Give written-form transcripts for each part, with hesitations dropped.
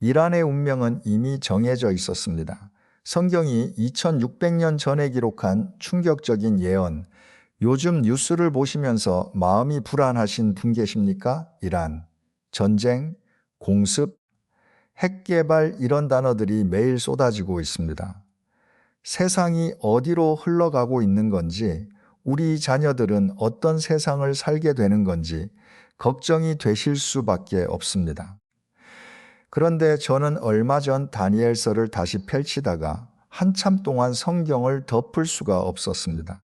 이란의 운명은 이미 정해져 있었습니다. 성경이 2600년 전에 기록한 충격적인 예언, 요즘 뉴스를 보시면서 마음이 불안하신 분 계십니까? 이란, 전쟁, 공습, 핵 개발 이런 단어들이 매일 쏟아지고 있습니다. 세상이 어디로 흘러가고 있는 건지, 우리 자녀들은 어떤 세상을 살게 되는 건지 걱정이 되실 수밖에 없습니다. 그런데 저는 얼마 전 다니엘서를 다시 펼치다가 한참 동안 성경을 덮을 수가 없었습니다.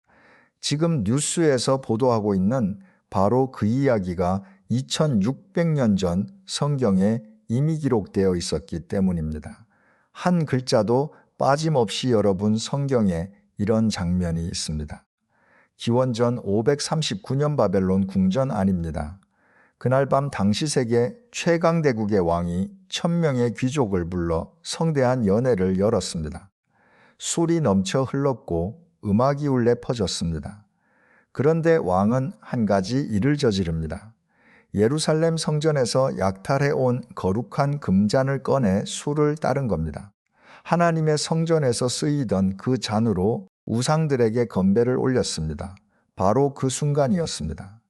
지금 뉴스에서 보도하고 있는 바로 그 이야기가 2600년 전 성경에 이미 기록되어 있었기 때문입니다. 한 글자도 빠짐없이 여러분 성경에 이런 장면이 있습니다. 기원전 539년 바벨론 궁전 안입니다. 그날 밤 당시 세계 최강대국의 왕이 1000명의 귀족을 불러 성대한 연회를 열었습니다. 술이 넘쳐 흘렀고 음악이 울려 퍼졌습니다. 그런데 왕은 한 가지 일을 저지릅니다. 예루살렘 성전에서 약탈해온 거룩한 금잔을 꺼내 술을 따른 겁니다. 하나님의 성전에서 쓰이던 그 잔으로 우상들에게 건배를 올렸습니다. 바로 그 순간이었습니다.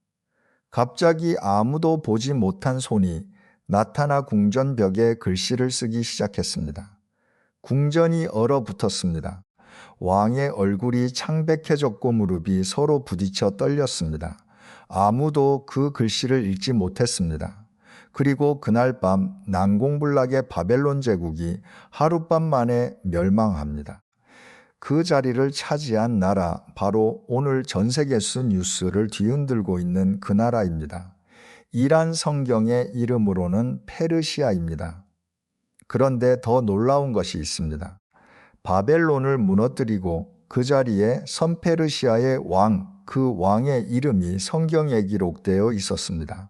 갑자기 아무도 보지 못한 손이 나타나 궁전 벽에 글씨를 쓰기 시작했습니다. 궁전이 얼어붙었습니다. 왕의 얼굴이 창백해졌고 무릎이 서로 부딪혀 떨렸습니다. 아무도 그 글씨를 읽지 못했습니다. 그리고 그날 밤 난공불락의 바벨론 제국이 하룻밤 만에 멸망합니다. 그 자리를 차지한 나라, 바로 오늘 전 세계수 뉴스를 뒤흔들고 있는 그 나라입니다. 이란 성경의 이름으로는 페르시아입니다. 그런데 더 놀라운 것이 있습니다. 바벨론을 무너뜨리고 그 자리에 선페르시아의 왕, 그 왕의 이름이 성경에 기록되어 있었습니다.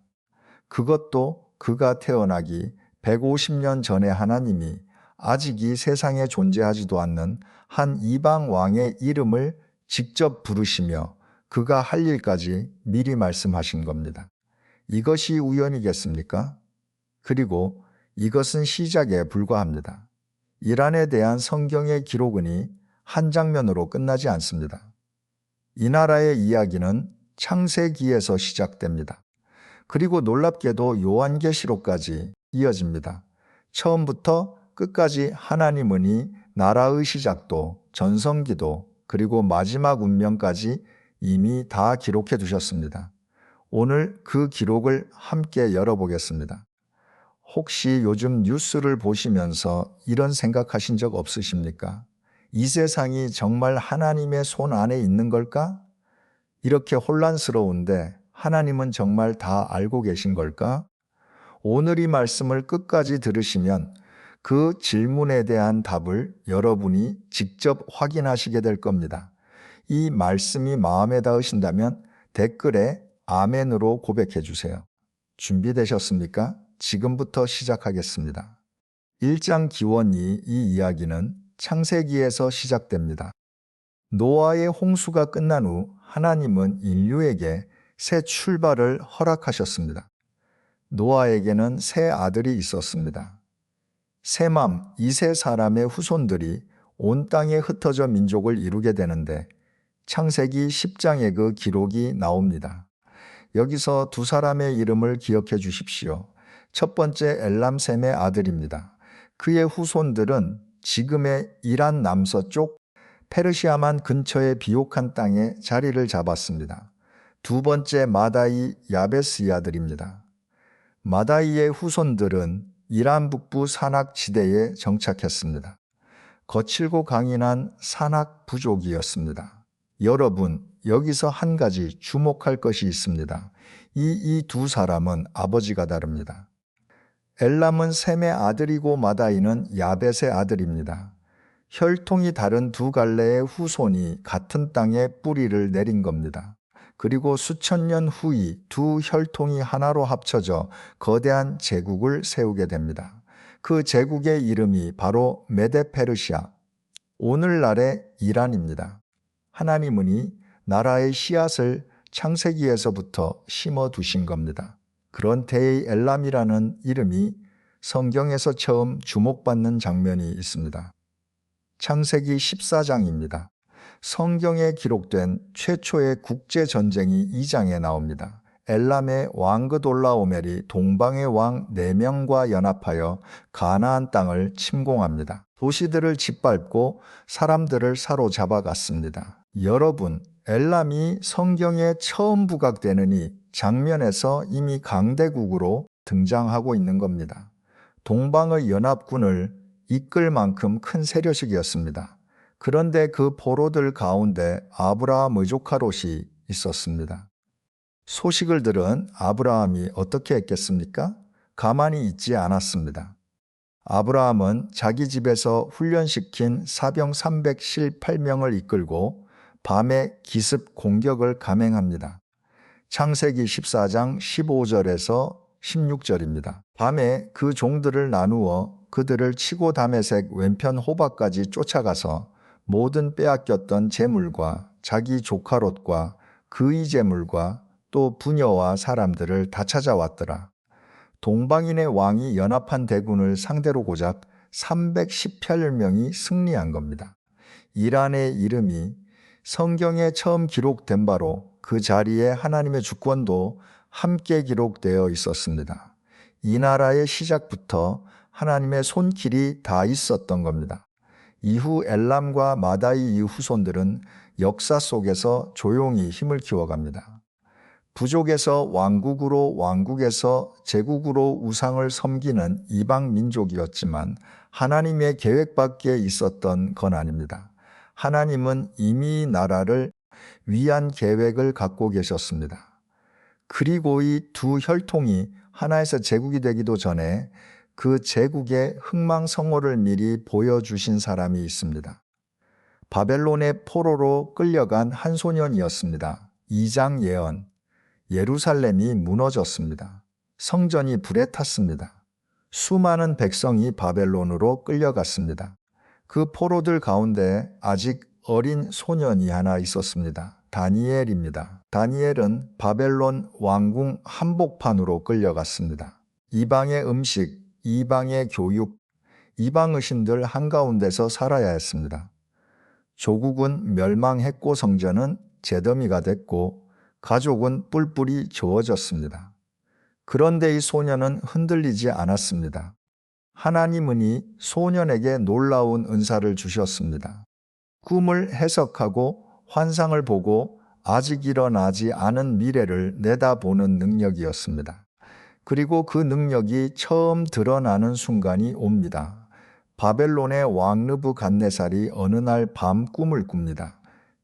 그것도 그가 태어나기 150년 전에 하나님이 아직 이 세상에 존재하지도 않는 한 이방 왕의 이름을 직접 부르시며 그가 할 일까지 미리 말씀하신 겁니다. 이것이 우연이겠습니까? 그리고 이것은 시작에 불과합니다. 이란에 대한 성경의 기록은이 한 장면으로 끝나지 않습니다. 이 나라의 이야기는 창세기에서 시작됩니다. 그리고 놀랍게도 요한계시록까지 이어집니다. 처음부터 끝까지 하나님은이 나라의 시작도, 전성기도, 그리고 마지막 운명까지 이미 다 기록해 두셨습니다. 오늘 그 기록을 함께 열어보겠습니다. 혹시 요즘 뉴스를 보시면서 이런 생각하신 적 없으십니까? 이 세상이 정말 하나님의 손 안에 있는 걸까? 이렇게 혼란스러운데 하나님은 정말 다 알고 계신 걸까? 오늘 이 말씀을 끝까지 들으시면 그 질문에 대한 답을 여러분이 직접 확인하시게 될 겁니다. 이 말씀이 마음에 닿으신다면 댓글에 아멘으로 고백해 주세요. 준비되셨습니까? 지금부터 시작하겠습니다. 1장 기원이 이 이야기는 창세기에서 시작됩니다. 노아의 홍수가 끝난 후 하나님은 인류에게 새 출발을 허락하셨습니다. 노아에게는 세 아들이 있었습니다. 셈함, 이 세 사람의 후손들이 온 땅에 흩어져 민족을 이루게 되는데 창세기 10장에 그 기록이 나옵니다. 여기서 두 사람의 이름을 기억해 주십시오. 첫 번째 엘람셈의 아들입니다. 그의 후손들은 지금의 이란 남서쪽 페르시아만 근처의 비옥한 땅에 자리를 잡았습니다. 두 번째 마다이 야베스의 아들입니다. 마다이의 후손들은 이란 북부 산악 지대에 정착했습니다. 거칠고 강인한 산악 부족이었습니다. 여러분, 여기서 한 가지 주목할 것이 있습니다. 이 두 사람은 아버지가 다릅니다. 엘람은 셈의 아들이고 마다이는 야벳의 아들입니다. 혈통이 다른 두 갈래의 후손이 같은 땅에 뿌리를 내린 겁니다. 그리고 수천 년 후이 두 혈통이 하나로 합쳐져 거대한 제국을 세우게 됩니다. 그 제국의 이름이 바로 메데페르시아, 오늘날의 이란입니다. 하나님은 나라의 씨앗을 창세기에서부터 심어 두신 겁니다. 그런 때의 엘람이라는 이름이 성경에서 처음 주목받는 장면이 있습니다. 창세기 14장입니다. 성경에 기록된 최초의 국제전쟁이 2장에 나옵니다. 엘람의 왕 그돌라오멜이 동방의 왕 4명과 연합하여 가나안 땅을 침공합니다. 도시들을 짓밟고 사람들을 사로잡아갔습니다. 여러분, 엘람이 성경에 처음 부각되는 이 장면에서 이미 강대국으로 등장하고 있는 겁니다. 동방의 연합군을 이끌 만큼 큰 세력이었습니다. 그런데 그 포로들 가운데 아브라함의 조카 롯이 있었습니다. 소식을 들은 아브라함이 어떻게 했겠습니까? 가만히 있지 않았습니다. 아브라함은 자기 집에서 훈련시킨 사병 318명을 이끌고 밤에 기습 공격을 감행합니다. 창세기 14장 15절에서 16절입니다. 밤에 그 종들을 나누어 그들을 치고 다메섹 왼편 호바까지 쫓아가서 모든 빼앗겼던 재물과 자기 조카 롯과 그의 재물과 또 부녀와 사람들을 다 찾아왔더라. 동방인의 왕이 연합한 대군을 상대로 고작 318명이 승리한 겁니다. 이란의 이름이 성경에 처음 기록된 바로 그 자리에 하나님의 주권도 함께 기록되어 있었습니다. 이 나라의 시작부터 하나님의 손길이 다 있었던 겁니다. 이후 엘람과 마다이의 후손들은 역사 속에서 조용히 힘을 키워갑니다. 부족에서 왕국으로, 왕국에서 제국으로 우상을 섬기는 이방 민족이었지만 하나님의 계획 밖에 있었던 건 아닙니다. 하나님은 이미 나라를 위한 계획을 갖고 계셨습니다. 그리고 이 두 혈통이 하나에서 제국이 되기도 전에 그 제국의 흥망성쇠를 미리 보여주신 사람이 있습니다. 바벨론의 포로로 끌려간 한 소년이었습니다. 2장 예언. 예루살렘이 무너졌습니다. 성전이 불에 탔습니다. 수많은 백성이 바벨론으로 끌려갔습니다. 그 포로들 가운데 아직 어린 소년이 하나 있었습니다. 다니엘입니다. 다니엘은 바벨론 왕궁 한복판으로 끌려갔습니다. 이방의 음식, 이방의 교육, 이방의 신들 한가운데서 살아야 했습니다. 조국은 멸망했고 성전은 재더미가 됐고 가족은 뿔뿔이 저어졌습니다. 그런데 이 소년은 흔들리지 않았습니다. 하나님은 이 소년에게 놀라운 은사를 주셨습니다. 꿈을 해석하고 환상을 보고 아직 일어나지 않은 미래를 내다보는 능력이었습니다. 그리고 그 능력이 처음 드러나는 순간이 옵니다. 바벨론의 왕 느부갓네살이 어느 날 밤 꿈을 꿉니다.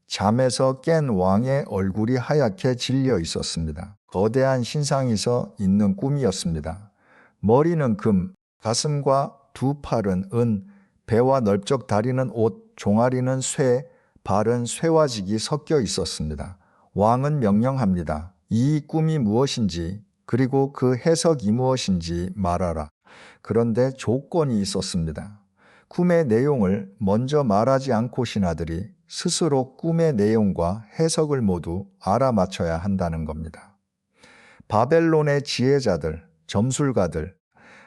잠에서 깬 왕의 얼굴이 하얗게 질려 있었습니다. 거대한 신상에서 있는 꿈이었습니다. 머리는 금, 가슴과 두 팔은 은, 배와 넓적 다리는 옷, 종아리는 쇠, 발은 쇠와직이 섞여 있었습니다. 왕은 명령합니다. 이 꿈이 무엇인지 그리고 그 해석이 무엇인지 말하라. 그런데 조건이 있었습니다. 꿈의 내용을 먼저 말하지 않고 신하들이 스스로 꿈의 내용과 해석을 모두 알아맞혀야 한다는 겁니다. 바벨론의 지혜자들, 점술가들,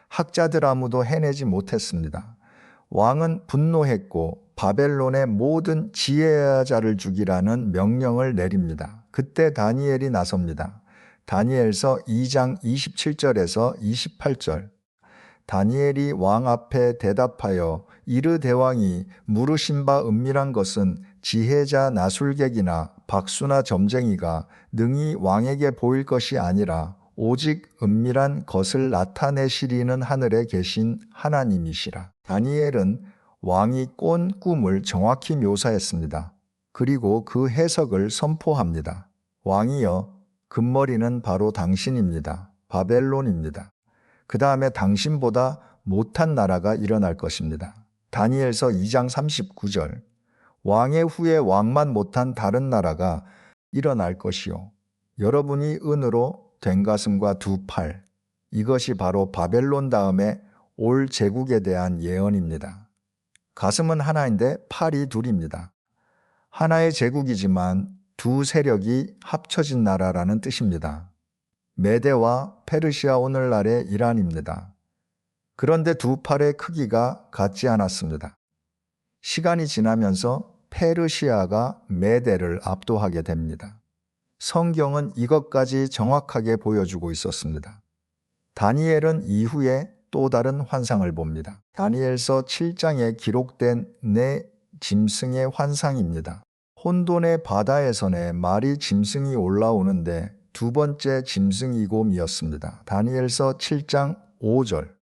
학자들 아무도 해내지 못했습니다. 왕은 분노했고 바벨론의 모든 지혜자를 죽이라는 명령을 내립니다. 그때 다니엘이 나섭니다. 다니엘서 2장 27절에서 28절. 다니엘이 왕 앞에 대답하여 이르 대왕이 물으신 바 은밀한 것은 지혜자 나술객이나 박수나 점쟁이가 능히 왕에게 보일 것이 아니라 오직 은밀한 것을 나타내시리는 하늘에 계신 하나님이시라. 다니엘은 왕이 꾼 꿈을 정확히 묘사했습니다. 그리고 그 해석을 선포합니다. 왕이여, 금머리는 바로 당신입니다. 바벨론입니다. 그 다음에 당신보다 못한 나라가 일어날 것입니다. 다니엘서 2장 39절. 왕의 후에 왕만 못한 다른 나라가 일어날 것이요. 여러분이 은으로 된 가슴과 두 팔. 이것이 바로 바벨론 다음에 올 제국에 대한 예언입니다. 가슴은 하나인데 팔이 둘입니다. 하나의 제국이지만 두 세력이 합쳐진 나라라는 뜻입니다. 메대와 페르시아 오늘날의 이란입니다. 그런데 두 팔의 크기가 같지 않았습니다. 시간이 지나면서 페르시아가 메대를 압도하게 됩니다. 성경은 이것까지 정확하게 보여주고 있었습니다. 다니엘은 이후에 또 다른 환상을 봅니다. 다니엘서 7장에 기록된 네 짐승의 환상입니다. 혼돈의 바다에서의 말이 짐승이 올라오는데 두 번째 짐승이곰이었습니다. 다니엘서 7장 5절.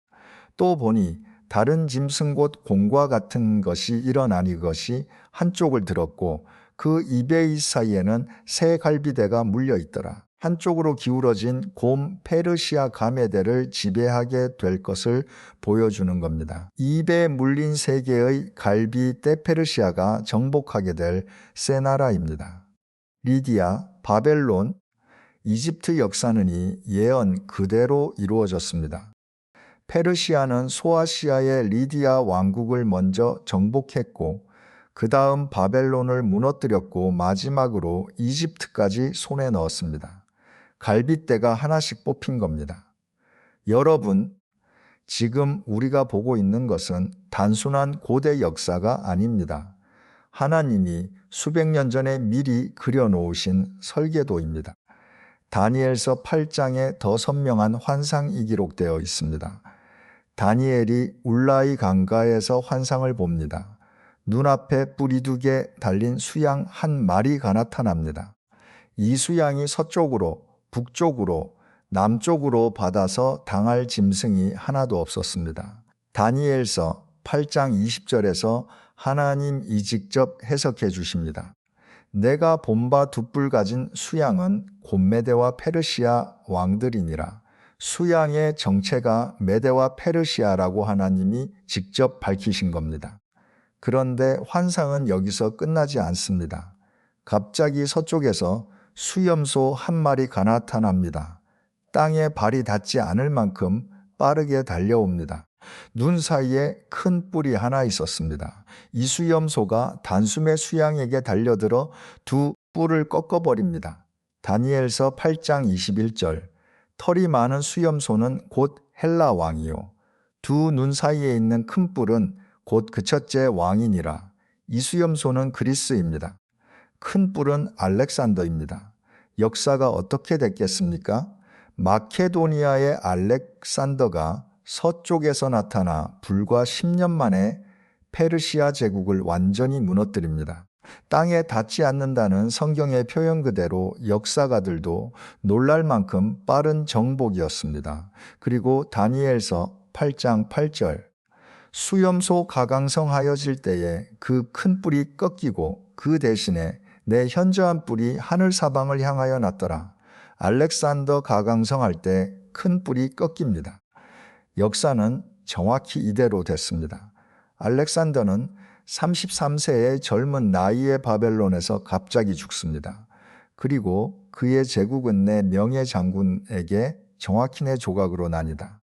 또 보니 다른 짐승 곧 곰과 같은 것이 일어나니 것이 한쪽을 들었고 그 입의 사이에는 새 갈비대가 물려 있더라. 한쪽으로 기울어진 곰 페르시아 가메대를 지배하게 될 것을 보여주는 겁니다. 입에 물린 세 개의 갈비대 페르시아가 정복하게 될 새 나라입니다. 리디아, 바벨론, 이집트 역사는 이 예언 그대로 이루어졌습니다. 페르시아는 소아시아의 리디아 왕국을 먼저 정복했고 그 다음 바벨론을 무너뜨렸고 마지막으로 이집트까지 손에 넣었습니다. 갈빗대가 하나씩 뽑힌 겁니다. 여러분, 지금 우리가 보고 있는 것은 단순한 고대 역사가 아닙니다. 하나님이 수백 년 전에 미리 그려놓으신 설계도입니다. 다니엘서 8장에 더 선명한 환상이 기록되어 있습니다. 다니엘이 울라이 강가에서 환상을 봅니다. 눈앞에 뿌리 두 개 달린 수양 한 마리가 나타납니다. 이 수양이 서쪽으로, 북쪽으로, 남쪽으로 받아서 당할 짐승이 하나도 없었습니다. 다니엘서 8장 20절에서 하나님이 직접 해석해 주십니다. 내가 본바 두 뿔 가진 수양은 곰메대와 페르시아 왕들이니라. 수양의 정체가 메대와 페르시아라고 하나님이 직접 밝히신 겁니다. 그런데 환상은 여기서 끝나지 않습니다. 갑자기 서쪽에서 수염소 한 마리가 나타납니다. 땅에 발이 닿지 않을 만큼 빠르게 달려옵니다. 눈 사이에 큰 뿔이 하나 있었습니다. 이 수염소가 단숨에 수양에게 달려들어 두 뿔을 꺾어버립니다. 다니엘서 8장 21절. 털이 많은 수염소는 곧 헬라 왕이요. 두 눈 사이에 있는 큰 뿔은 곧 그 첫째 왕이니라. 이 수염소는 그리스입니다. 큰 뿔은 알렉산더입니다. 역사가 어떻게 됐겠습니까? 마케도니아의 알렉산더가 서쪽에서 나타나 불과 10년 만에 페르시아 제국을 완전히 무너뜨립니다. 땅에 닿지 않는다는 성경의 표현 그대로 역사가들도 놀랄 만큼 빠른 정복이었습니다. 그리고 다니엘서 8장 8절. 수염소 가강성하여질 때에 그 큰 뿔이 꺾이고 그 대신에 내 현저한 뿔이 하늘 사방을 향하여 났더라. 알렉산더 가강성할 때 큰 뿔이 꺾입니다. 역사는 정확히 이대로 됐습니다. 알렉산더는 33세의 젊은 나이의 바벨론에서 갑자기 죽습니다. 그리고 그의 제국은 내 명예 장군에게 정확히 내 조각으로 나뉘다.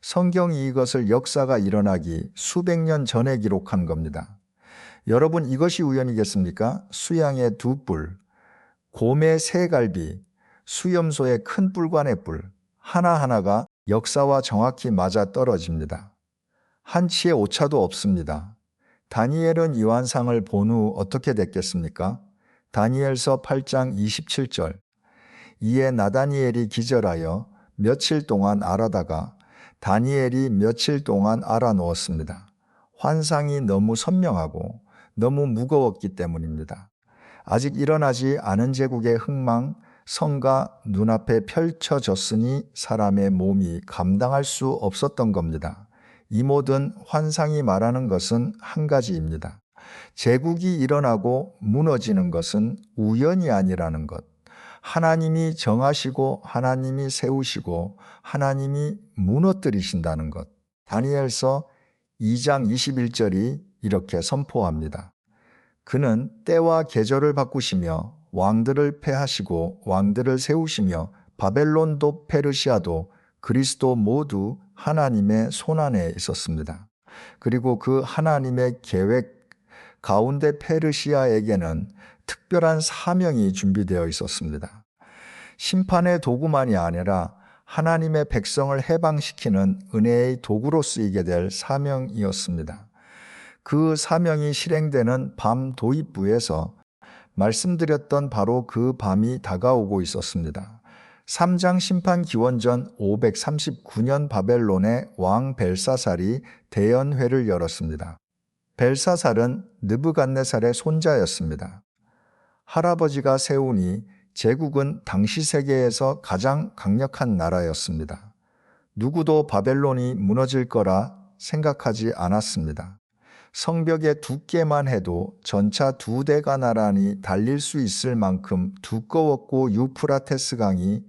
성경이 이것을 역사가 일어나기 수백 년 전에 기록한 겁니다. 여러분, 이것이 우연이겠습니까? 수양의 두 뿔, 곰의 세 갈비, 수염소의 큰 뿔관의 뿔, 하나하나가 역사와 정확히 맞아 떨어집니다. 한치의 오차도 없습니다. 다니엘은 이 환상을 본 후 어떻게 됐겠습니까? 다니엘서 8장 27절. 이에 나다니엘이 기절하여 며칠 동안 앓아다가 다니엘이 며칠 동안 알아누웠습니다. 환상이 너무 선명하고 너무 무거웠기 때문입니다. 아직 일어나지 않은 제국의 흥망, 성과 눈앞에 펼쳐졌으니 사람의 몸이 감당할 수 없었던 겁니다. 이 모든 환상이 말하는 것은 한 가지입니다. 제국이 일어나고 무너지는 것은 우연이 아니라는 것. 하나님이 정하시고 하나님이 세우시고 하나님이 무너뜨리신다는 것. 다니엘서 2장 21절이 이렇게 선포합니다. 그는 때와 계절을 바꾸시며 왕들을 패하시고 왕들을 세우시며 바벨론도 페르시아도 그리스도 모두 하나님의 손안에 있었습니다. 그리고 그 하나님의 계획 가운데 페르시아에게는 특별한 사명이 준비되어 있었습니다. 심판의 도구만이 아니라 하나님의 백성을 해방시키는 은혜의 도구로 쓰이게 될 사명이었습니다. 그 사명이 실행되는 밤 도입부에서 말씀드렸던 바로 그 밤이 다가오고 있었습니다. 3장 심판 기원전 539년 바벨론의 왕 벨사살이 대연회를 열었습니다. 벨사살은 느부갓네살의 손자였습니다. 할아버지가 세우니 제국은 당시 세계에서 가장 강력한 나라였습니다. 누구도 바벨론이 무너질 거라 생각하지 않았습니다. 성벽의 두께만 해도 전차 2대가 나란히 달릴 수 있을 만큼 두꺼웠고 유프라테스 강이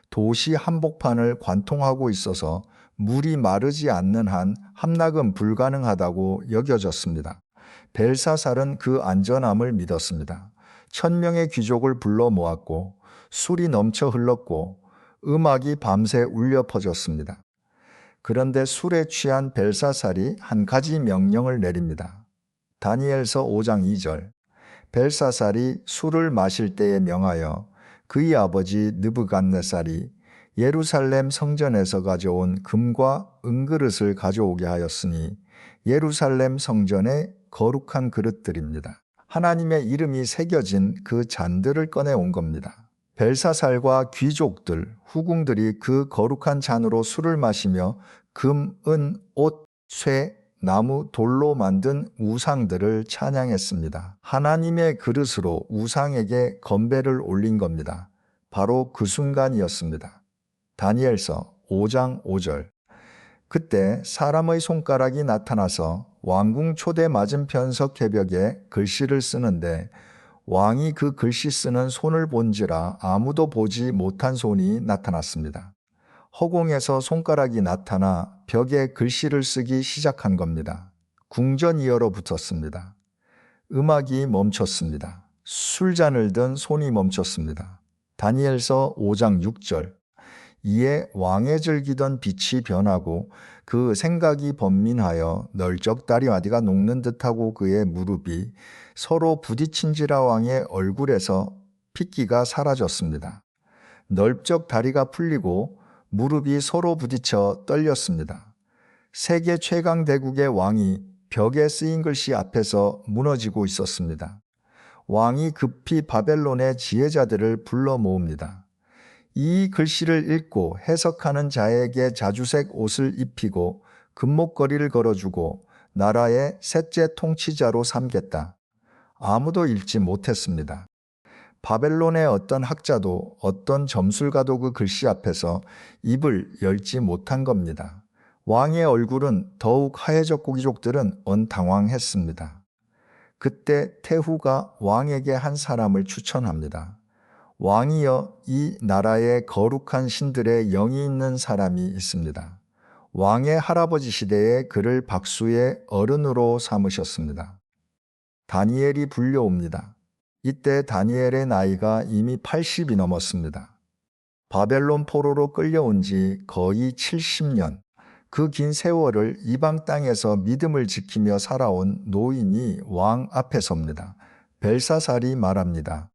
도시 한복판을 관통하고 있어서 물이 마르지 않는 한 함락은 불가능하다고 여겨졌습니다. 벨사살은 그 안전함을 믿었습니다. 1000명의 귀족을 불러 모았고 술이 넘쳐 흘렀고 음악이 밤새 울려 퍼졌습니다. 그런데 술에 취한 벨사살이 한 가지 명령을 내립니다. 다니엘서 5장 2절. 벨사살이 술을 마실 때에 명하여 그의 아버지 느부갓네살이 예루살렘 성전에서 가져온 금과 은그릇을 가져오게 하였으니 예루살렘 성전의 거룩한 그릇들입니다. 하나님의 이름이 새겨진 그 잔들을 꺼내온 겁니다. 벨사살과 귀족들, 후궁들이 그 거룩한 잔으로 술을 마시며 금, 은, 옷, 쇠, 나무, 돌로 만든 우상들을 찬양했습니다. 하나님의 그릇으로 우상에게 건배를 올린 겁니다. 바로 그 순간이었습니다. 다니엘서 5장 5절. 그때 사람의 손가락이 나타나서 왕궁 초대 맞은편 석회벽에 글씨를 쓰는데 왕이 그 글씨 쓰는 손을 본지라 아무도 보지 못한 손이 나타났습니다. 허공에서 손가락이 나타나 벽에 글씨를 쓰기 시작한 겁니다. 궁전이 얼어붙었습니다. 음악이 멈췄습니다. 술잔을 든 손이 멈췄습니다. 다니엘서 5장 6절. 이에 왕에 즐기던 빛이 변하고 그 생각이 번민하여 널쩍다리마디가 녹는 듯하고 그의 무릎이 서로 부딪힌지라 왕의 얼굴에서 핏기가 사라졌습니다. 넓적 다리가 풀리고 무릎이 서로 부딪혀 떨렸습니다. 세계 최강 대국의 왕이 벽에 쓰인 글씨 앞에서 무너지고 있었습니다. 왕이 급히 바벨론의 지혜자들을 불러 모읍니다. 이 글씨를 읽고 해석하는 자에게 자주색 옷을 입히고 금목걸이를 걸어주고 나라의 셋째 통치자로 삼겠다. 아무도 읽지 못했습니다. 바벨론의 어떤 학자도 어떤 점술가도 그 글씨 앞에서 입을 열지 못한 겁니다. 왕의 얼굴은 더욱 하얘졌고 귀족들은 언당황했습니다. 그때 태후가 왕에게 한 사람을 추천합니다. 왕이여, 이 나라에 거룩한 신들의 영이 있는 사람이 있습니다. 왕의 할아버지 시대에 그를 박수의 어른으로 삼으셨습니다. 다니엘이 불려옵니다. 이때 다니엘의 나이가 이미 80이 넘었습니다. 바벨론 포로로 끌려온 지 거의 70년, 그 긴 세월을 이방 땅에서 믿음을 지키며 살아온 노인이 왕 앞에 섭니다. 벨사살이 말합니다.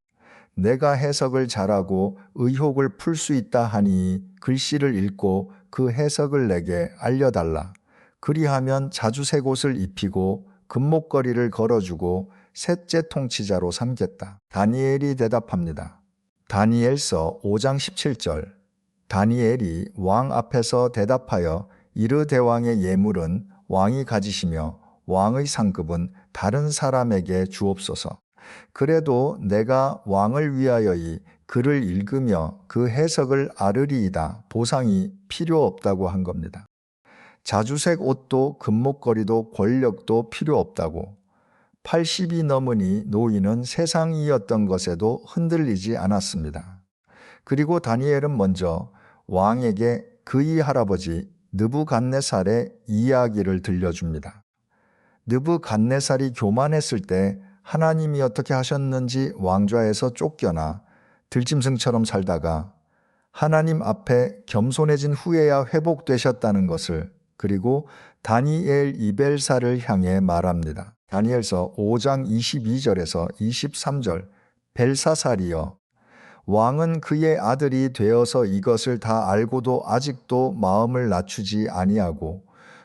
내가 해석을 잘하고 의혹을 풀 수 있다 하니 글씨를 읽고 그 해석을 내게 알려달라. 그리하면 자주색 옷을 입히고 금목걸이를 걸어주고 셋째 통치자로 삼겠다. 다니엘이 대답합니다. 다니엘서 5장 17절. 다니엘이 왕 앞에서 대답하여 이르 대왕의 예물은 왕이 가지시며 왕의 상급은 다른 사람에게 주옵소서. 그래도 내가 왕을 위하여이 글을 읽으며 그 해석을 아르리이다. 보상이 필요 없다고 한 겁니다. 자주색 옷도 금목걸이도 권력도 필요 없다고. 80이 넘으니 노인은 세상이었던 것에도 흔들리지 않았습니다. 그리고 다니엘은 먼저 왕에게 그의 할아버지 느부갓네살의 이야기를 들려줍니다. 느부갓네살이 교만했을 때 하나님이 어떻게 하셨는지 왕좌에서 쫓겨나 들짐승처럼 살다가 하나님 앞에 겸손해진 후에야 회복되셨다는 것을, 그리고 다니엘 이벨사를 향해 말합니다. 다니엘서 5장 22절에서 23절. 벨사살이여, 왕은 그의 아들이 되어서 이것을 다 알고도 아직도 마음을 낮추지 아니하고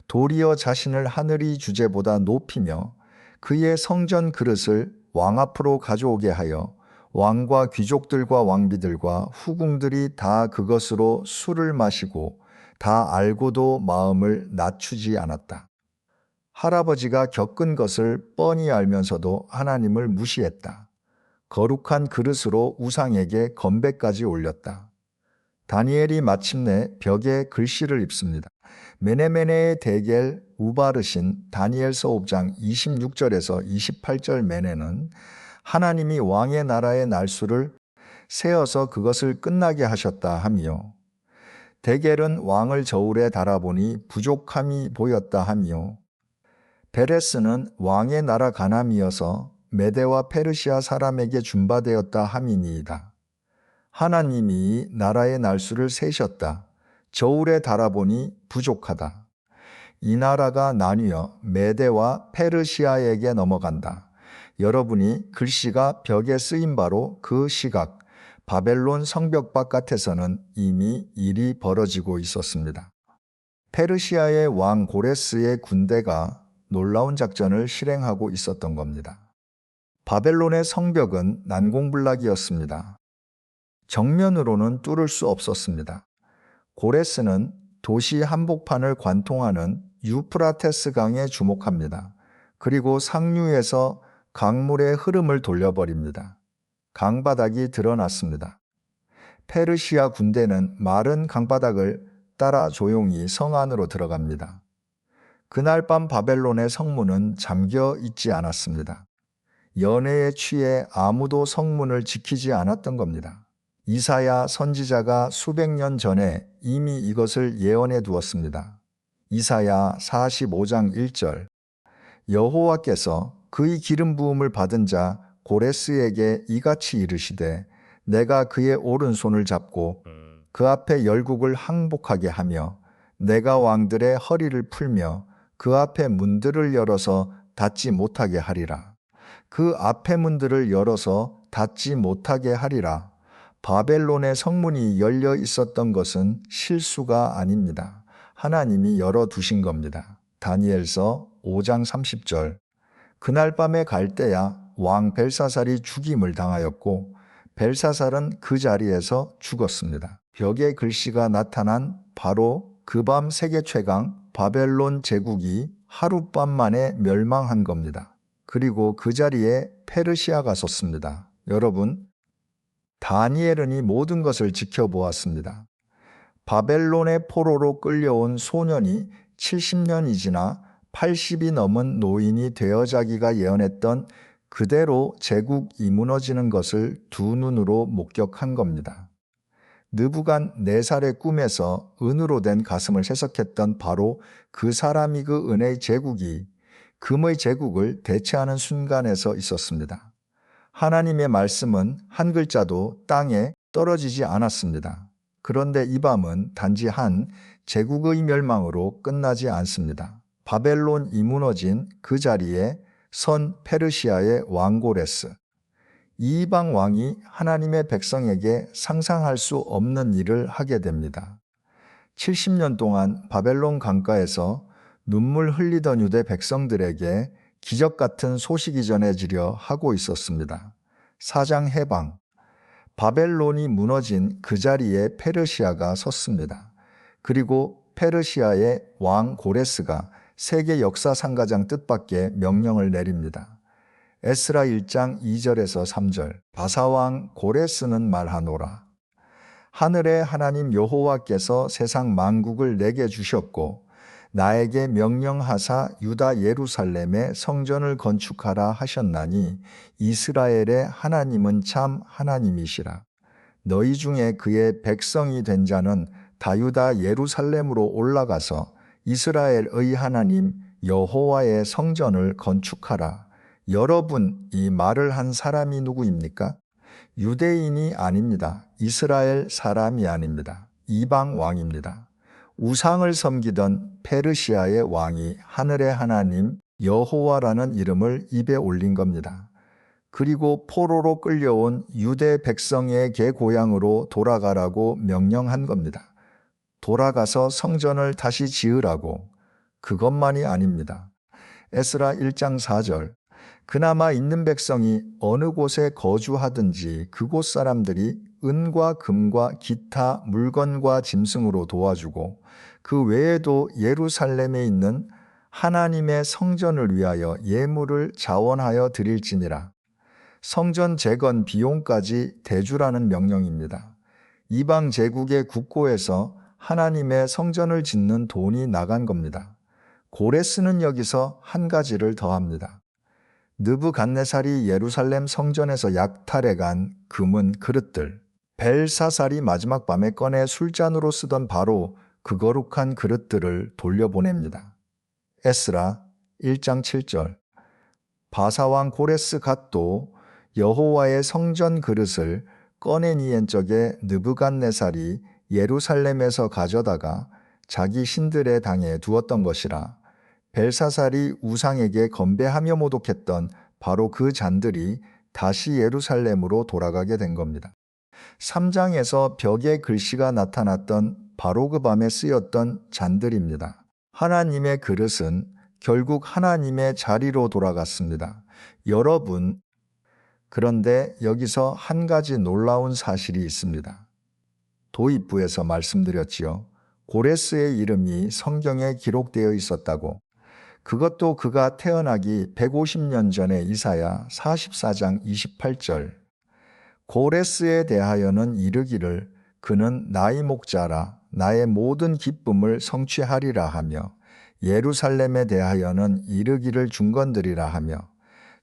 도리어 자신을 하늘의 주제보다 높이며 그의 성전 그릇을 왕 앞으로 가져오게 하여 왕과 귀족들과 왕비들과 후궁들이 다 그것으로 술을 마시고 다 알고도 마음을 낮추지 않았다. 할아버지가 겪은 것을 뻔히 알면서도 하나님을 무시했다. 거룩한 그릇으로 우상에게 건배까지 올렸다. 다니엘이 마침내 벽에 글씨를 입습니다. 메네메네의 대겔 우바르신 다니엘서 5장 26절에서 28절 메네는 하나님이 왕의 나라의 날수를 세어서 그것을 끝나게 하셨다 하며, 대겔은 왕을 저울에 달아보니 부족함이 보였다 하며, 베레스는 왕의 나라 가남이어서 메대와 페르시아 사람에게 준바되었다 함이니이다. 하나님이 나라의 날수를 세셨다. 저울에 달아보니 부족하다. 이 나라가 나뉘어 메대와 페르시아에게 넘어간다. 여러분이 글씨가 벽에 쓰인 바로 그 시각, 바벨론 성벽 바깥에서는 이미 일이 벌어지고 있었습니다. 페르시아의 왕 고레스의 군대가 놀라운 작전을 실행하고 있었던 겁니다. 바벨론의 성벽은 난공불락이었습니다. 정면으로는 뚫을 수 없었습니다. 고레스는 도시 한복판을 관통하는 유프라테스 강에 주목합니다. 그리고 상류에서 강물의 흐름을 돌려버립니다. 강바닥이 드러났습니다. 페르시아 군대는 마른 강바닥을 따라 조용히 성 안으로 들어갑니다. 그날 밤 바벨론의 성문은 잠겨 있지 않았습니다. 연회에 취해 아무도 성문을 지키지 않았던 겁니다. 이사야 선지자가 수백 년 전에 이미 이것을 예언해 두었습니다. 이사야 45장 1절, 여호와께서 그의 기름 부음을 받은 자 고레스에게 이같이 이르시되 내가 그의 오른손을 잡고 그 앞에 열국을 항복하게 하며 내가 왕들의 허리를 풀며 그 앞에 문들을 열어서 닫지 못하게 하리라. 그 앞에 문들을 열어서 닫지 못하게 하리라. 바벨론의 성문이 열려 있었던 것은 실수가 아닙니다. 하나님이 열어두신 겁니다. 다니엘서 5장 30절. 그날 밤에 갈대야 왕 벨사살이 죽임을 당하였고 벨사살은 그 자리에서 죽었습니다. 벽에 글씨가 나타난 바로 그 밤 세계 최강 바벨론 제국이 하룻밤 만에 멸망한 겁니다. 그리고 그 자리에 페르시아가 섰습니다. 여러분, 다니엘은 이 모든 것을 지켜보았습니다. 바벨론의 포로로 끌려온 소년이 70년이 지나 80이 넘은 노인이 되어 자기가 예언했던 그대로 제국이 무너지는 것을 두 눈으로 목격한 겁니다. 느부갓네살의 꿈에서 은으로 된 가슴을 해석했던 바로 그 사람이 그 은혜의 제국이 금의 제국을 대체하는 순간에서 있었습니다. 하나님의 말씀은 한 글자도 땅에 떨어지지 않았습니다. 그런데 이 밤은 단지 한 제국의 멸망으로 끝나지 않습니다. 바벨론이 무너진 그 자리에 선 페르시아의 왕 고레스, 이방 왕이 하나님의 백성에게 상상할 수 없는 일을 하게 됩니다. 70년 동안 바벨론 강가에서 눈물 흘리던 유대 백성들에게 기적 같은 소식이 전해지려 하고 있었습니다. 사장 해방, 바벨론이 무너진 그 자리에 페르시아가 섰습니다. 그리고 페르시아의 왕 고레스가 세계 역사상가장 뜻밖의 명령을 내립니다. 에스라 1장 2절에서 3절, 바사왕 고레스는 말하노라. 하늘의 하나님 여호와께서 세상 만국을 내게 주셨고 나에게 명령하사 유다 예루살렘에 성전을 건축하라 하셨나니 이스라엘의 하나님은 참 하나님이시라. 너희 중에 그의 백성이 된 자는 다유다 예루살렘으로 올라가서 이스라엘의 하나님 여호와의 성전을 건축하라. 여러분, 이 말을 한 사람이 누구입니까? 유대인이 아닙니다. 이스라엘 사람이 아닙니다. 이방 왕입니다. 우상을 섬기던 페르시아의 왕이 하늘의 하나님 여호와라는 이름을 입에 올린 겁니다. 그리고 포로로 끌려온 유대 백성에게 고향으로 돌아가라고 명령한 겁니다. 돌아가서 성전을 다시 지으라고. 그것만이 아닙니다. 에스라 1장 4절. 그나마 있는 백성이 어느 곳에 거주하든지 그곳 사람들이 은과 금과 기타 물건과 짐승으로 도와주고 그 외에도 예루살렘에 있는 하나님의 성전을 위하여 예물을 자원하여 드릴지니라. 성전 재건 비용까지 대주라는 명령입니다. 이방 제국의 국고에서 하나님의 성전을 짓는 돈이 나간 겁니다. 고레스는 여기서 한 가지를 더합니다. 느부갓네살이 예루살렘 성전에서 약탈해간 금은 그릇들, 벨사살이 마지막 밤에 꺼내 술잔으로 쓰던 바로 그 거룩한 그릇들을 돌려보냅니다. 에스라 1장 7절. 바사왕 고레스 갓도 여호와의 성전 그릇을 꺼내니엔 적에 느부갓네살이 예루살렘에서 가져다가 자기 신들의 당에 두었던 것이라. 벨사살이 우상에게 건배하며 모독했던 바로 그 잔들이 다시 예루살렘으로 돌아가게 된 겁니다. 3장에서 벽에 글씨가 나타났던 바로 그 밤에 쓰였던 잔들입니다. 하나님의 그릇은 결국 하나님의 자리로 돌아갔습니다. 여러분, 그런데 여기서 한 가지 놀라운 사실이 있습니다. 도입부에서 말씀드렸지요. 고레스의 이름이 성경에 기록되어 있었다고. 그것도 그가 태어나기 150년 전에 이사야 44장 28절. 고레스에 대하여는 이르기를 그는 나의 목자라 나의 모든 기쁨을 성취하리라 하며 예루살렘에 대하여는 이르기를 중건드리라 하며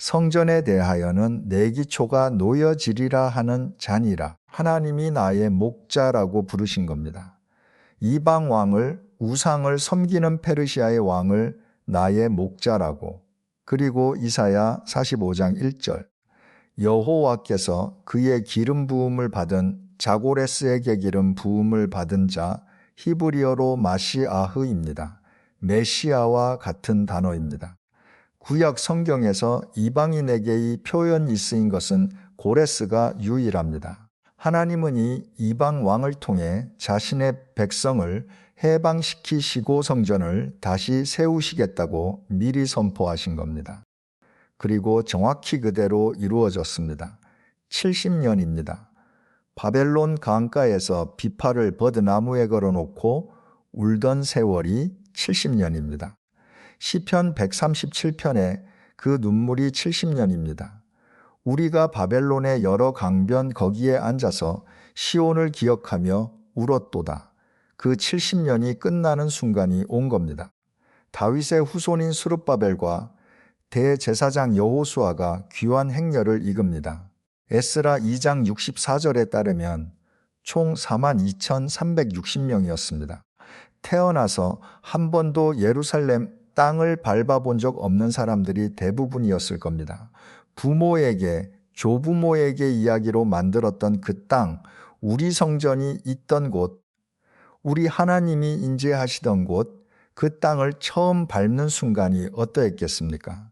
성전에 대하여는 내 기초가 놓여지리라 하는 잔이라. 하나님이 나의 목자라고 부르신 겁니다. 이방 왕을, 우상을 섬기는 페르시아의 왕을 나의 목자라고. 그리고 이사야 45장 1절. 여호와께서 그의 기름 부음을 받은 자고레스에게 기름 부음을 받은 자 히브리어로 마시아흐입니다. 메시아와 같은 단어입니다. 구약 성경에서 이방인에게의 표현이 쓰인 것은 고레스가 유일합니다. 하나님은 이 이방 왕을 통해 자신의 백성을 해방시키시고 성전을 다시 세우시겠다고 미리 선포하신 겁니다. 그리고 정확히 그대로 이루어졌습니다. 70년입니다. 바벨론 강가에서 비파를 버드나무에 걸어놓고 울던 세월이 70년입니다. 시편 137편에 그 눈물이 70년입니다. 우리가 바벨론의 여러 강변 거기에 앉아서 시온을 기억하며 울었도다. 그 70년이 끝나는 순간이 온 겁니다. 다윗의 후손인 스룹바벨과 대제사장 여호수아가 귀환 행렬을 이끕니다. 에스라 2장 64절에 따르면 총 42,360명이었습니다. 태어나서 한 번도 예루살렘 땅을 밟아본 적 없는 사람들이 대부분이었을 겁니다. 부모에게, 조부모에게 이야기로 만들었던 그 땅, 우리 성전이 있던 곳, 우리 하나님이 인재하시던 곳, 그 땅을 처음 밟는 순간이 어떠했겠습니까?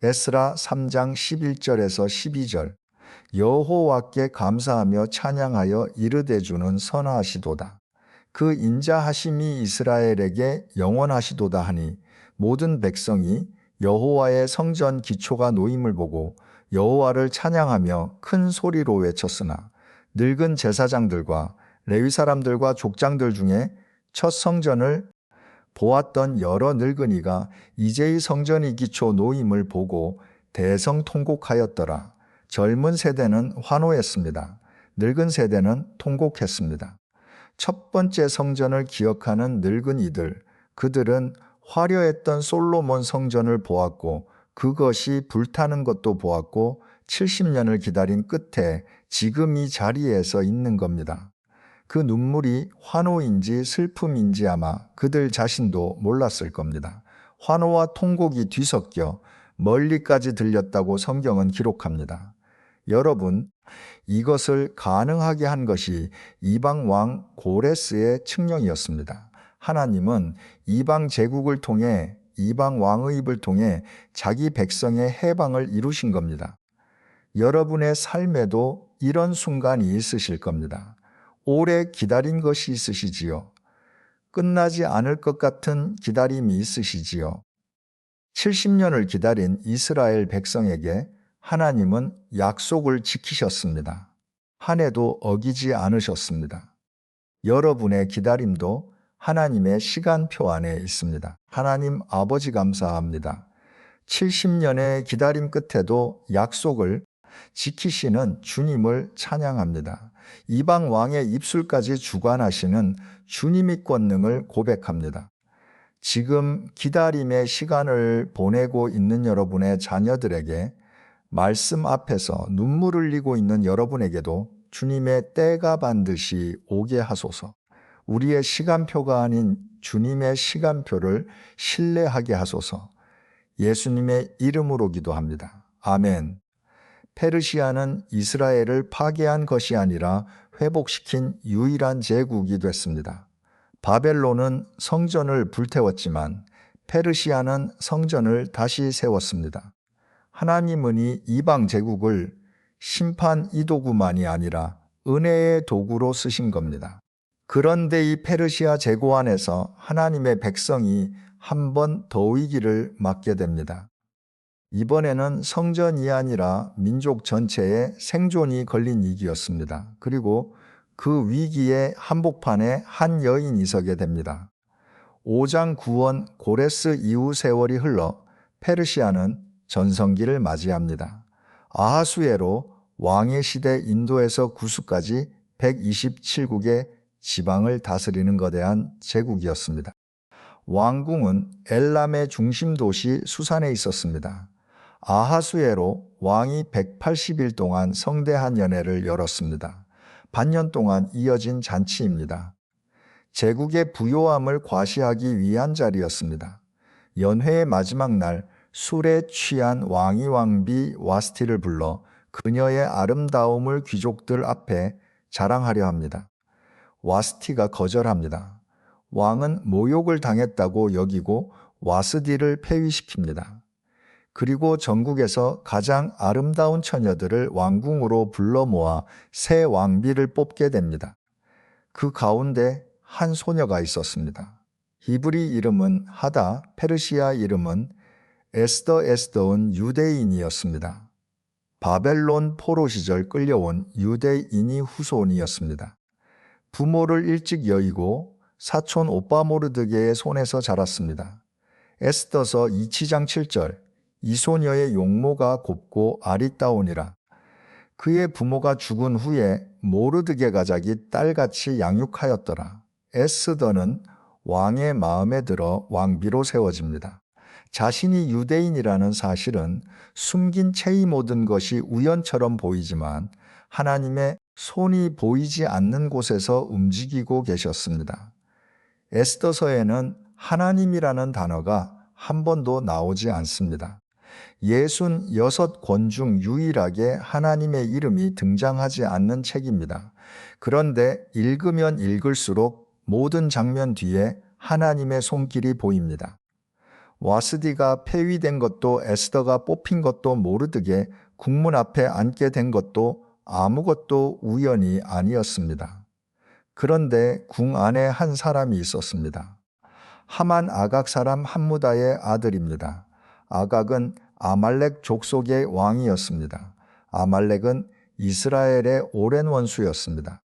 에스라 3장 11절에서 12절. 여호와께 감사하며 찬양하여 이르되 주는 선하시도다. 그 인자하심이 이스라엘에게 영원하시도다 하니 모든 백성이 여호와의 성전 기초가 놓임을 보고 여호와를 찬양하며 큰 소리로 외쳤으나 늙은 제사장들과 레위 사람들과 족장들 중에 첫 성전을 보았던 여러 늙은이가 이제의 성전이 기초 놓임을 보고 대성통곡하였더라. 젊은 세대는 환호했습니다. 늙은 세대는 통곡했습니다. 첫 번째 성전을 기억하는 늙은이들, 그들은 화려했던 솔로몬 성전을 보았고 그것이 불타는 것도 보았고 70년을 기다린 끝에 지금 이 자리에서 있는 겁니다. 그 눈물이 환호인지 슬픔인지 아마 그들 자신도 몰랐을 겁니다. 환호와 통곡이 뒤섞여 멀리까지 들렸다고 성경은 기록합니다. 여러분, 이것을 가능하게 한 것이 이방 왕 고레스의 측령이었습니다. 하나님은 이방 제국을 통해 이방 왕의 입을 통해 자기 백성의 해방을 이루신 겁니다. 여러분의 삶에도 이런 순간이 있으실 겁니다. 오래 기다린 것이 있으시지요. 끝나지 않을 것 같은 기다림이 있으시지요. 70년을 기다린 이스라엘 백성에게 하나님은 약속을 지키셨습니다. 한 해도 어기지 않으셨습니다. 여러분의 기다림도 하나님의 시간표 안에 있습니다. 하나님 아버지 감사합니다. 70년의 기다림 끝에도 약속을 지키시는 주님을 찬양합니다. 이방 왕의 입술까지 주관하시는 주님의 권능을 고백합니다. 지금 기다림의 시간을 보내고 있는 여러분의 자녀들에게, 말씀 앞에서 눈물 흘리고 있는 여러분에게도 주님의 때가 반드시 오게 하소서. 우리의 시간표가 아닌 주님의 시간표를 신뢰하게 하소서. 예수님의 이름으로 기도합니다. 아멘. 페르시아는 이스라엘을 파괴한 것이 아니라 회복시킨 유일한 제국이 됐습니다. 바벨론은 성전을 불태웠지만 페르시아는 성전을 다시 세웠습니다. 하나님은 이 이방 제국을 심판 이도구만이 아니라 은혜의 도구로 쓰신 겁니다. 그런데 이 페르시아 제국 안에서 하나님의 백성이 한 번 더 위기를 맞게 됩니다. 이번에는 성전이 아니라 민족 전체의 생존이 걸린 위기였습니다. 그리고 그 위기의 한복판에 한 여인이 서게 됩니다. 5장 9원 고레스 이후 세월이 흘러 페르시아는 전성기를 맞이합니다. 아하수에로 왕의 시대 인도에서 구스까지 127국의 지방을 다스리는 거대한 제국이었습니다. 왕궁은 엘람의 중심 도시 수산에 있었습니다. 아하수에로 왕이 180일 동안 성대한 연회를 열었습니다. 반년 동안 이어진 잔치입니다. 제국의 부요함을 과시하기 위한 자리였습니다. 연회의 마지막 날 술에 취한 왕이 왕비 와스티를 불러 그녀의 아름다움을 귀족들 앞에 자랑하려 합니다. 와스티가 거절합니다. 왕은 모욕을 당했다고 여기고 와스디를 폐위시킵니다. 그리고 전국에서 가장 아름다운 처녀들을 왕궁으로 불러 모아 새 왕비를 뽑게 됩니다. 그 가운데 한 소녀가 있었습니다. 히브리 이름은 하다, 페르시아 이름은 에스더은 유대인이었습니다. 바벨론 포로 시절 끌려온 유대인이 후손이었습니다. 부모를 일찍 여의고 사촌 오빠 모르드게의 손에서 자랐습니다. 에스더서 2장 7절, 이 소녀의 용모가 곱고 아리따우니라. 그의 부모가 죽은 후에 모르드게 가작이 딸같이 양육하였더라. 에스더는 왕의 마음에 들어 왕비로 세워집니다. 자신이 유대인이라는 사실은 숨긴 채이 모든 것이 우연처럼 보이지만 하나님의 손이 보이지 않는 곳에서 움직이고 계셨습니다. 에스더서에는 하나님이라는 단어가 한 번도 나오지 않습니다. 66권 중 유일하게 하나님의 이름이 등장하지 않는 책입니다. 그런데 읽으면 읽을수록 모든 장면 뒤에 하나님의 손길이 보입니다. 와스디가 폐위된 것도 에스더가 뽑힌 것도 모르드게 국문 앞에 앉게 된 것도 아무것도 우연이 아니었습니다. 그런데 궁 안에 한 사람이 있었습니다. 하만 아각 사람 함무다의 아들입니다. 아각은 아말렉 족속의 왕이었습니다. 아말렉은 이스라엘의 오랜 원수였습니다.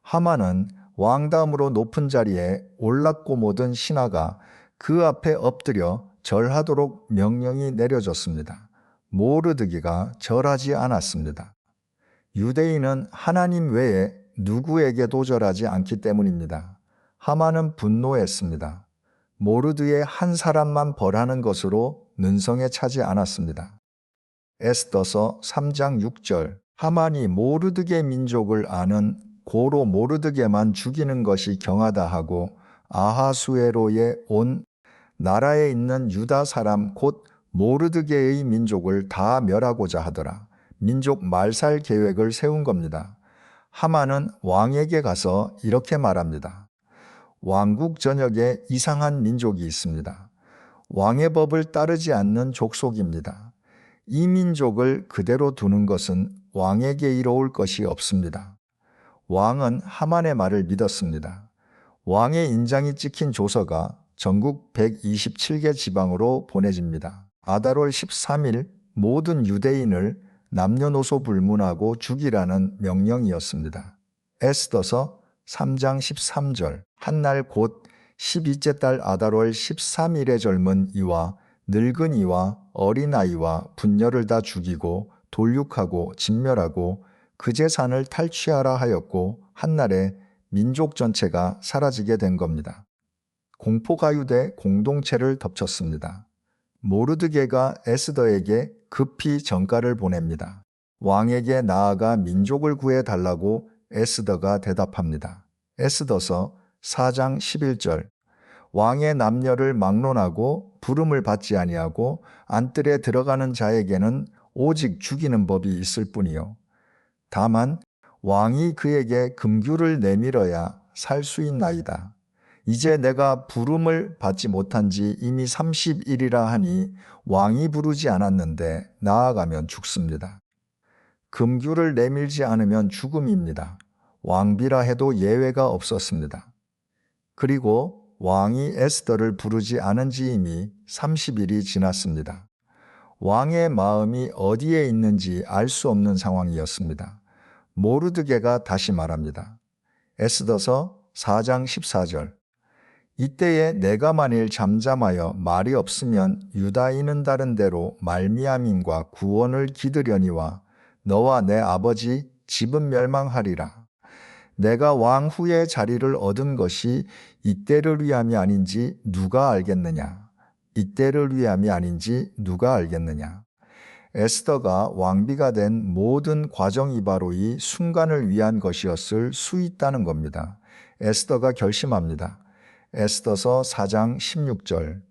하만은 왕다음으로 높은 자리에 올랐고 모든 신하가 그 앞에 엎드려 절하도록 명령이 내려졌습니다. 모르드기가 절하지 않았습니다. 유대인은 하나님 외에 누구에게도 절하지 않기 때문입니다. 하만은 분노했습니다. 모르드의 한 사람만 벌하는 것으로 능성에 차지 않았습니다. 에스더서 3장 6절, 하만이 모르드게 민족을 아는 고로 모르드게만 죽이는 것이 경하다 하고 아하수에로에 온 나라에 있는 유다 사람 곧 모르드게의 민족을 다 멸하고자 하더라. 민족 말살 계획을 세운 겁니다. 하만은 왕에게 가서 이렇게 말합니다. 왕국 전역에 이상한 민족이 있습니다. 왕의 법을 따르지 않는 족속입니다. 이 민족을 그대로 두는 것은 왕에게 이로울 것이 없습니다. 왕은 하만의 말을 믿었습니다. 왕의 인장이 찍힌 조서가 전국 127개 지방으로 보내집니다. 아달월 13일 모든 유대인을 남녀노소 불문하고 죽이라는 명령이었습니다. 에스더서 3장 13절. 한날 곧 12째 달 아달월 13일에 젊은 이와 늙은 이와 어린아이와 분녀를 다 죽이고 돌육하고 진멸하고 그 재산을 탈취하라 하였고 한날에 민족 전체가 사라지게 된 겁니다. 공포가유대 공동체를 덮쳤습니다. 모르드게가 에스더에게 급히 전가를 보냅니다. 왕에게 나아가 민족을 구해달라고 에스더가 대답합니다. 에스더서 4장 11절. 왕의 남녀를 막론하고 부름을 받지 아니하고 안뜰에 들어가는 자에게는 오직 죽이는 법이 있을 뿐이요. 다만 왕이 그에게 금규를 내밀어야 살 수 있나이다. 이제 내가 부름을 받지 못한 지 이미 30일이라 하니 왕이 부르지 않았는데 나아가면 죽습니다. 금규를 내밀지 않으면 죽음입니다. 왕비라 해도 예외가 없었습니다. 그리고 왕이 에스더를 부르지 않은 지 이미 30일이 지났습니다. 왕의 마음이 어디에 있는지 알 수 없는 상황이었습니다. 모르드게가 다시 말합니다. 에스더서 4장 14절. 이때에 내가 만일 잠잠하여 말이 없으면 유다인은 다른 데로 말미암임과 구원을 기드려니와 너와 내 아버지 집은 멸망하리라. 내가 왕 후의 자리를 얻은 것이 이때를 위함이 아닌지 누가 알겠느냐? 이때를 위함이 아닌지 누가 알겠느냐? 에스더가 왕비가 된 모든 과정이 바로 이 순간을 위한 것이었을 수 있다는 겁니다. 에스더가 결심합니다. 에스더서 4장 16절.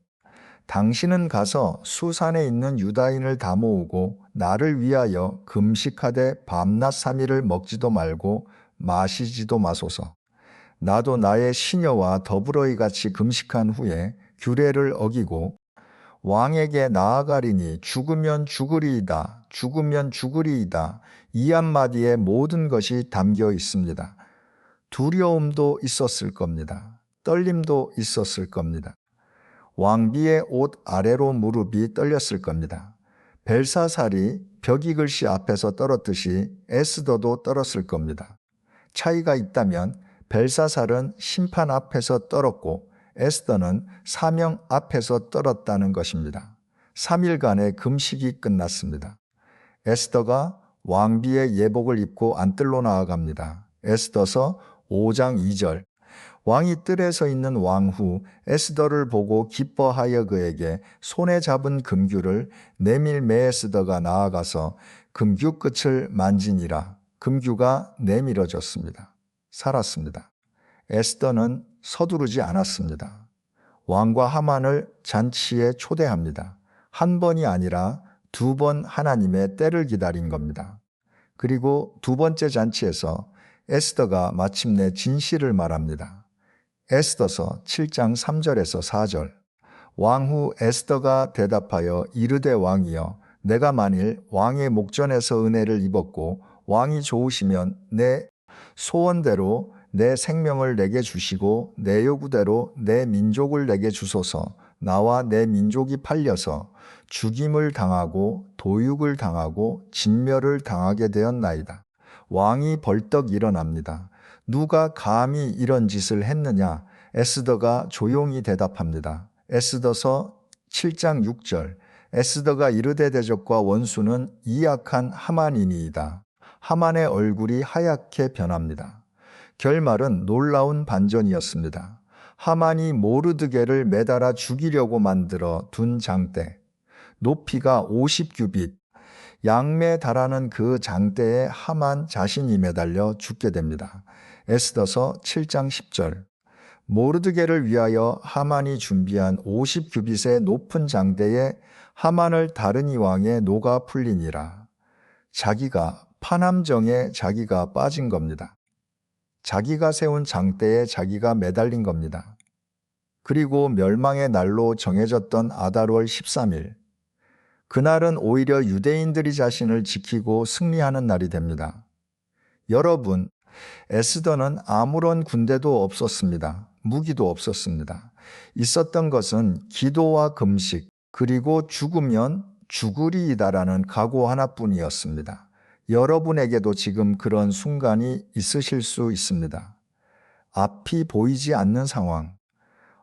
당신은 가서 수산에 있는 유다인을 다 모으고 나를 위하여 금식하되 밤낮 3일을 먹지도 말고 마시지도 마소서. 나도 나의 시녀와 더불어 이같이 금식한 후에 규례를 어기고 왕에게 나아가리니 죽으면 죽으리이다. 죽으면 죽으리이다. 이 한마디에 모든 것이 담겨 있습니다. 두려움도 있었을 겁니다. 떨림도 있었을 겁니다. 왕비의 옷 아래로 무릎이 떨렸을 겁니다. 벨사살이 벽이 글씨 앞에서 떨었듯이 에스더도 떨었을 겁니다. 차이가 있다면 벨사살은 심판 앞에서 떨었고 에스더는 사명 앞에서 떨었다는 것입니다. 3일간의 금식이 끝났습니다. 에스더가 왕비의 예복을 입고 안뜰로 나아갑니다. 에스더서 5장 2절. 왕이 뜰에 서 있는 왕후 에스더를 보고 기뻐하여 그에게 손에 잡은 금규를 내밀 메에스더가 나아가서 금규 끝을 만지니라. 금규가 내밀어졌습니다. 살았습니다. 에스더는 서두르지 않았습니다. 왕과 하만을 잔치에 초대합니다. 한 번이 아니라 2번 하나님의 때를 기다린 겁니다. 그리고 2번째 잔치에서 에스더가 마침내 진실을 말합니다. 에스더서 7장 3절에서 4절. 왕후 에스더가 대답하여 이르되 왕이여 내가 만일 왕의 목전에서 은혜를 입었고 왕이 좋으시면 내 소원대로 내 생명을 내게 주시고 내 요구대로 내 민족을 내게 주소서. 나와 내 민족이 팔려서 죽임을 당하고 도육을 당하고 진멸을 당하게 되었나이다. 왕이 벌떡 일어납니다. 누가 감히 이런 짓을 했느냐? 에스더가 조용히 대답합니다. 에스더서 7장 6절. 에스더가 이르되 대적과 원수는 이 악한 하만이니이다. 하만의 얼굴이 하얗게 변합니다. 결말은 놀라운 반전이었습니다. 하만이 모르드게를 매달아 죽이려고 만들어 둔 장대, 높이가 50규빗, 양매에 달하는 그 장대에 하만 자신이 매달려 죽게 됩니다. 에스더서 7장 10절. 모르드게를 위하여 하만이 준비한 50규빗의 높은 장대에 하만을 다른 이왕에 녹아 풀리니라. 자기가 파남정에 자기가 빠진 겁니다. 자기가 세운 장대에 자기가 매달린 겁니다. 그리고 멸망의 날로 정해졌던 아달월 13일, 그날은 오히려 유대인들이 자신을 지키고 승리하는 날이 됩니다. 여러분, 에스더는 아무런 군대도 없었습니다. 무기도 없었습니다. 있었던 것은 기도와 금식, 그리고 죽으면 죽으리이다라는 각오 하나뿐이었습니다. 여러분에게도 지금 그런 순간이 있으실 수 있습니다. 앞이 보이지 않는 상황,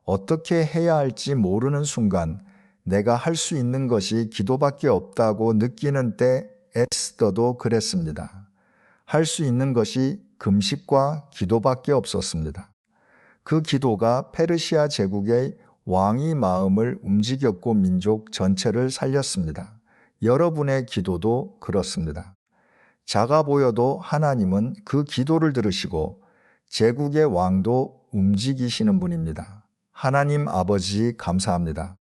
어떻게 해야 할지 모르는 순간, 내가 할 수 있는 것이 기도밖에 없다고 느끼는 때 에스더도 그랬습니다. 할 수 있는 것이 금식과 기도밖에 없었습니다. 그 기도가 페르시아 제국의 왕의 마음을 움직였고 민족 전체를 살렸습니다. 여러분의 기도도 그렇습니다. 작아 보여도 하나님은 그 기도를 들으시고 제국의 왕도 움직이시는 분입니다. 하나님 아버지 감사합니다.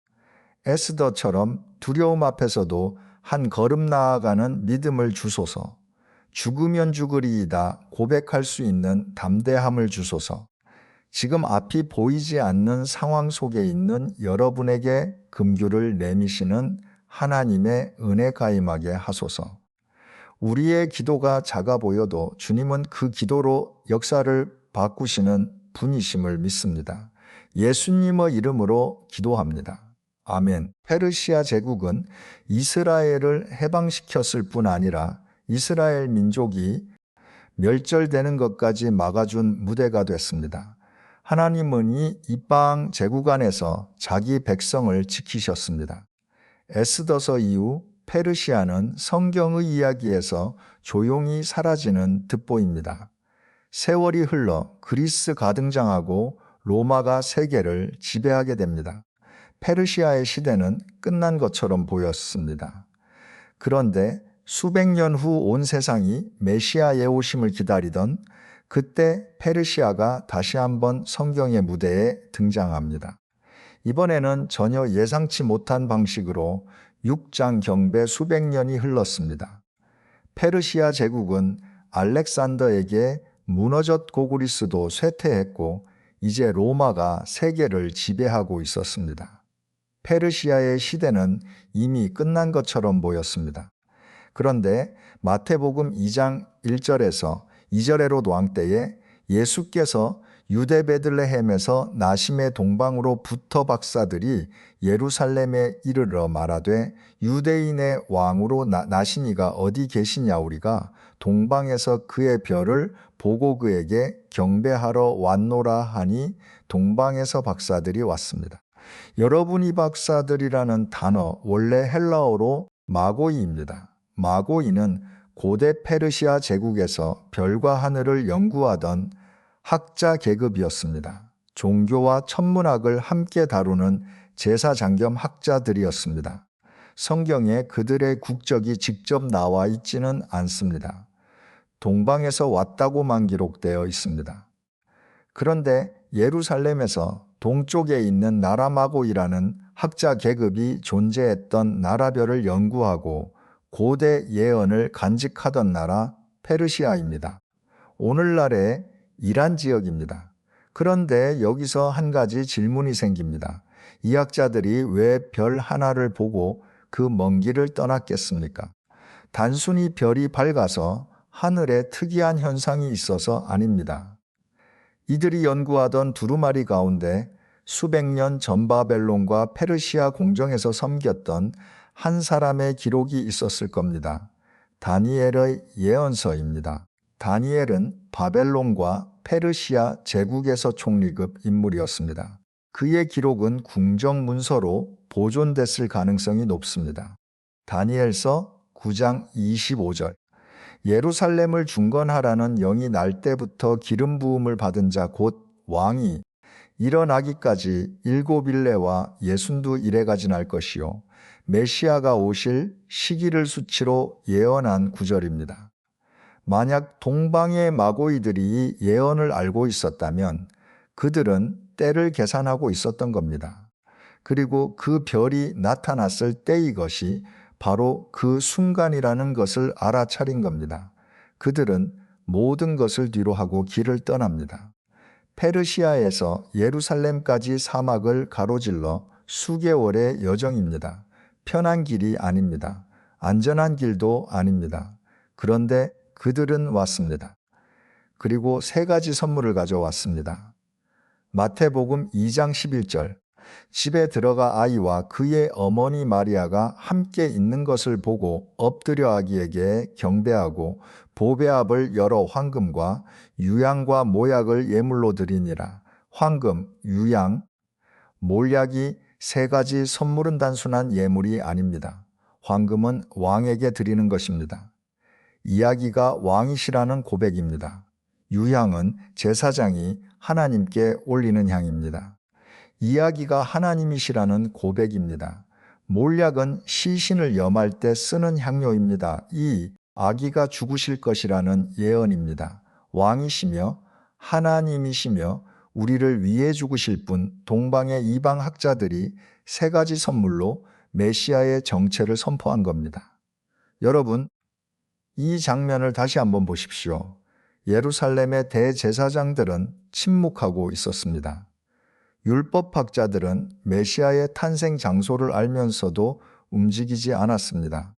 에스더처럼 두려움 앞에서도 한 걸음 나아가는 믿음을 주소서. 죽으면 죽으리이다 고백할 수 있는 담대함을 주소서. 지금 앞이 보이지 않는 상황 속에 있는 여러분에게 금규를 내미시는 하나님의 은혜 가임하게 하소서. 우리의 기도가 작아 보여도 주님은 그 기도로 역사를 바꾸시는 분이심을 믿습니다. 예수님의 이름으로 기도합니다. 아멘. 페르시아 제국은 이스라엘을 해방시켰을 뿐 아니라 이스라엘 민족이 멸절되는 것까지 막아준 무대가 됐습니다. 하나님은 이방 제국 안에서 자기 백성을 지키셨습니다. 에스더서 이후 페르시아는 성경의 이야기에서 조용히 사라지는 득보입니다. 세월이 흘러 그리스가 등장하고 로마가 세계를 지배하게 됩니다. 페르시아의 시대는 끝난 것처럼 보였습니다. 그런데 수백 년 후 온 세상이 메시아의 오심을 기다리던 그때 페르시아가 다시 한번 성경의 무대에 등장합니다. 이번에는 전혀 예상치 못한 방식으로 육장 경배 수백 년이 흘렀습니다. 페르시아 제국은 알렉산더에게 무너졌고 그리스도 쇠퇴했고 이제 로마가 세계를 지배하고 있었습니다. 페르시아의 시대는 이미 끝난 것처럼 보였습니다. 그런데 마태복음 2장 1절에서 2절에롯 왕 때에 예수께서 유대 베들레헴에서 나심의 동방으로 붙어 박사들이 예루살렘에 이르러 말하되 유대인의 왕으로 나시니가 어디 계시냐 우리가 동방에서 그의 별을 보고 그에게 경배하러 왔노라 하니 동방에서 박사들이 왔습니다. 여러분 이 박사들이라는 단어 원래 헬라어로 마고이입니다. 마고이는 고대 페르시아 제국에서 별과 하늘을 연구하던 학자 계급이었습니다. 종교와 천문학을 함께 다루는 제사장 겸 학자들이었습니다. 성경에 그들의 국적이 직접 나와 있지는 않습니다. 동방에서 왔다고만 기록되어 있습니다. 그런데 예루살렘에서 동쪽에 있는 나라 마고이라는 학자 계급이 존재했던 나라별을 연구하고 고대 예언을 간직하던 나라 페르시아입니다. 오늘날의 이란 지역입니다. 그런데 여기서 한 가지 질문이 생깁니다. 이 학자들이 왜 별 하나를 보고 그 먼 길을 떠났겠습니까? 단순히 별이 밝아서 하늘에 특이한 현상이 있어서 아닙니다. 이들이 연구하던 두루마리 가운데 수백 년 전 바벨론과 페르시아 공정에서 섬겼던 한 사람의 기록이 있었을 겁니다. 다니엘의 예언서입니다. 다니엘은 바벨론과 페르시아 제국에서 총리급 인물이었습니다. 그의 기록은 궁정 문서로 보존됐을 가능성이 높습니다. 다니엘서 9장 25절. 예루살렘을 중건하라는 영이 날 때부터 기름 부음을 받은 자 곧 왕이 일어나기까지 7일내와 62일에가 지날 것이요 메시아가 오실 시기를 수치로 예언한 구절입니다. 만약 동방의 마고이들이 이 예언을 알고 있었다면 그들은 때를 계산하고 있었던 겁니다. 그리고 그 별이 나타났을 때 이것이 바로 그 순간이라는 것을 알아차린 겁니다. 그들은 모든 것을 뒤로 하고 길을 떠납니다. 페르시아에서 예루살렘까지 사막을 가로질러 수개월의 여정입니다. 편한 길이 아닙니다. 안전한 길도 아닙니다. 그런데 그들은 왔습니다. 그리고 세 가지 선물을 가져왔습니다. 마태복음 2장 11절. 집에 들어가 아이와 그의 어머니 마리아가 함께 있는 것을 보고 엎드려 아기에게 경배하고 보배압을 열어 황금과 유향과 모약을 예물로 드리니라. 황금, 유향, 몰약이 세 가지 선물은 단순한 예물이 아닙니다. 황금은 왕에게 드리는 것입니다. 이야기가 왕이시라는 고백입니다. 유향은 제사장이 하나님께 올리는 향입니다. 이야기가 하나님이시라는 고백입니다. 몰약은 시신을 염할 때 쓰는 향료입니다. 이 아기가 죽으실 것이라는 예언입니다. 왕이시며 하나님이시며 우리를 위해 죽으실 분 동방의 이방 학자들이 세 가지 선물로 메시아의 정체를 선포한 겁니다. 여러분, 이 장면을 다시 한번 보십시오. 예루살렘의 대제사장들은 침묵하고 있었습니다. 율법학자들은 메시아의 탄생 장소를 알면서도 움직이지 않았습니다.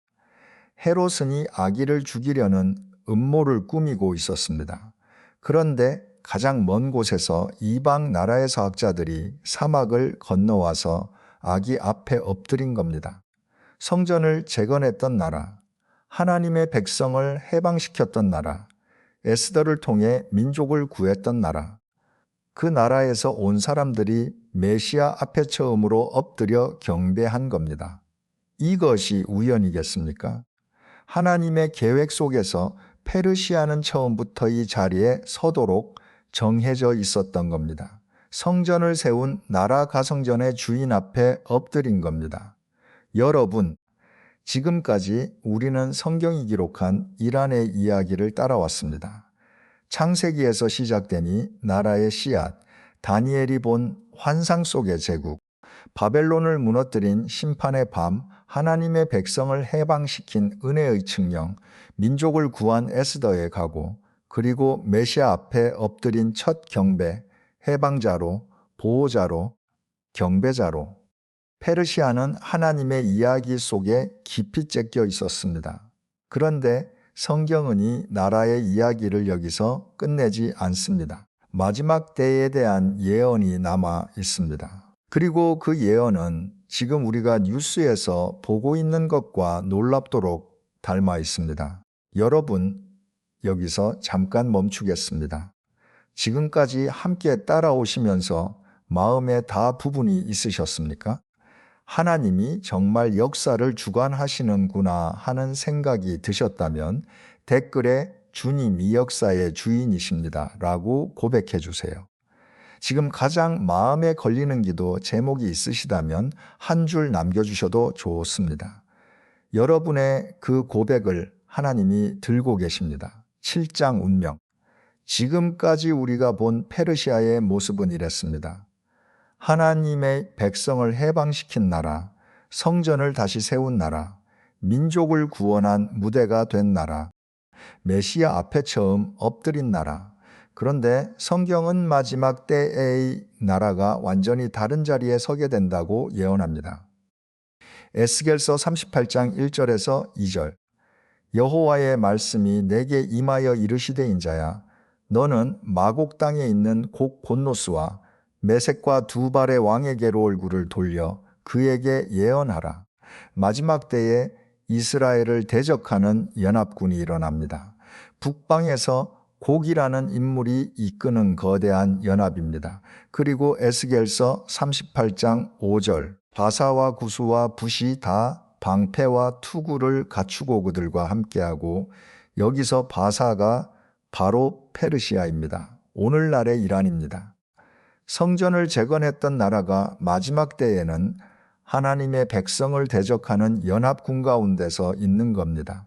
헤롯은 아기를 죽이려는 음모를 꾸미고 있었습니다. 그런데 가장 먼 곳에서 이방 나라의 사학자들이 사막을 건너와서 아기 앞에 엎드린 겁니다. 성전을 재건했던 나라, 하나님의 백성을 해방시켰던 나라, 에스더를 통해 민족을 구했던 나라, 그 나라에서 온 사람들이 메시아 앞에 처음으로 엎드려 경배한 겁니다. 이것이 우연이겠습니까? 하나님의 계획 속에서 페르시아는 처음부터 이 자리에 서도록 정해져 있었던 겁니다. 성전을 세운 나라 가성전의 주인 앞에 엎드린 겁니다. 여러분, 지금까지 우리는 성경이 기록한 이란의 이야기를 따라왔습니다. 창세기에서 시작되니 나라의 씨앗, 다니엘이 본 환상 속의 제국, 바벨론을 무너뜨린 심판의 밤, 하나님의 백성을 해방시킨 은혜의 측령, 민족을 구한 에스더의 각오, 그리고 메시아 앞에 엎드린 첫 경배, 해방자로, 보호자로, 경배자로, 페르시아는 하나님의 이야기 속에 깊이 째껴 있었습니다. 그런데 성경은 이 나라의 이야기를 여기서 끝내지 않습니다. 마지막 때에 대한 예언이 남아 있습니다. 그리고 그 예언은 지금 우리가 뉴스에서 보고 있는 것과 놀랍도록 닮아 있습니다. 여러분, 여기서 잠깐 멈추겠습니다. 지금까지 함께 따라오시면서 마음에 다 부분이 있으셨습니까? 하나님이 정말 역사를 주관하시는구나 하는 생각이 드셨다면 댓글에 주님 이 역사의 주인이십니다 라고 고백해 주세요. 지금 가장 마음에 걸리는 기도 제목이 있으시다면 한 줄 남겨주셔도 좋습니다. 여러분의 그 고백을 하나님이 들고 계십니다. 7장 운명. 지금까지 우리가 본 페르시아의 모습은 이랬습니다. 하나님의 백성을 해방시킨 나라, 성전을 다시 세운 나라, 민족을 구원한 무대가 된 나라, 메시아 앞에 처음 엎드린 나라. 그런데 성경은 마지막 때의 나라가 완전히 다른 자리에 서게 된다고 예언합니다. 에스겔서 38장 1절에서 2절. 여호와의 말씀이 내게 임하여 이르시되인자야, 너는 마곡 땅에 있는 곡 곤노스와 메섹과 두 발의 왕에게로 얼굴을 돌려 그에게 예언하라. 마지막 때에 이스라엘을 대적하는 연합군이 일어납니다. 북방에서 곡이라는 인물이 이끄는 거대한 연합입니다. 그리고 에스겔서 38장 5절. 바사와 구스와 붓이 다 방패와 투구를 갖추고 그들과 함께하고, 여기서 바사가 바로 페르시아입니다. 오늘날의 이란입니다. 성전을 재건했던 나라가 마지막 때에는 하나님의 백성을 대적하는 연합군 가운데서 있는 겁니다.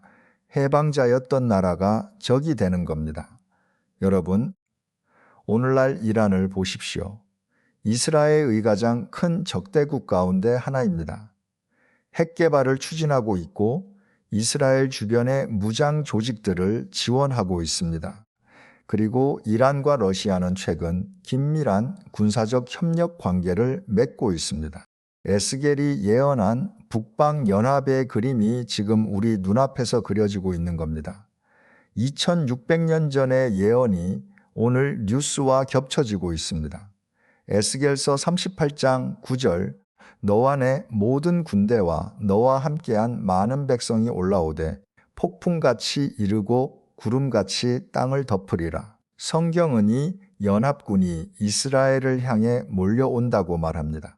해방자였던 나라가 적이 되는 겁니다. 여러분, 오늘날 이란을 보십시오. 이스라엘의 가장 큰 적대국 가운데 하나입니다. 핵 개발을 추진하고 있고 이스라엘 주변의 무장 조직들을 지원하고 있습니다. 그리고 이란과 러시아는 최근 긴밀한 군사적 협력 관계를 맺고 있습니다. 에스겔이 예언한 북방연합의 그림이 지금 우리 눈앞에서 그려지고 있는 겁니다. 2600년 전의 예언이 오늘 뉴스와 겹쳐지고 있습니다. 에스겔서 38장 9절 너와 내 모든 군대와 너와 함께한 많은 백성이 올라오되 폭풍같이 이르고 구름같이 땅을 덮으리라. 성경은이 연합군이 이스라엘을 향해 몰려온다고 말합니다.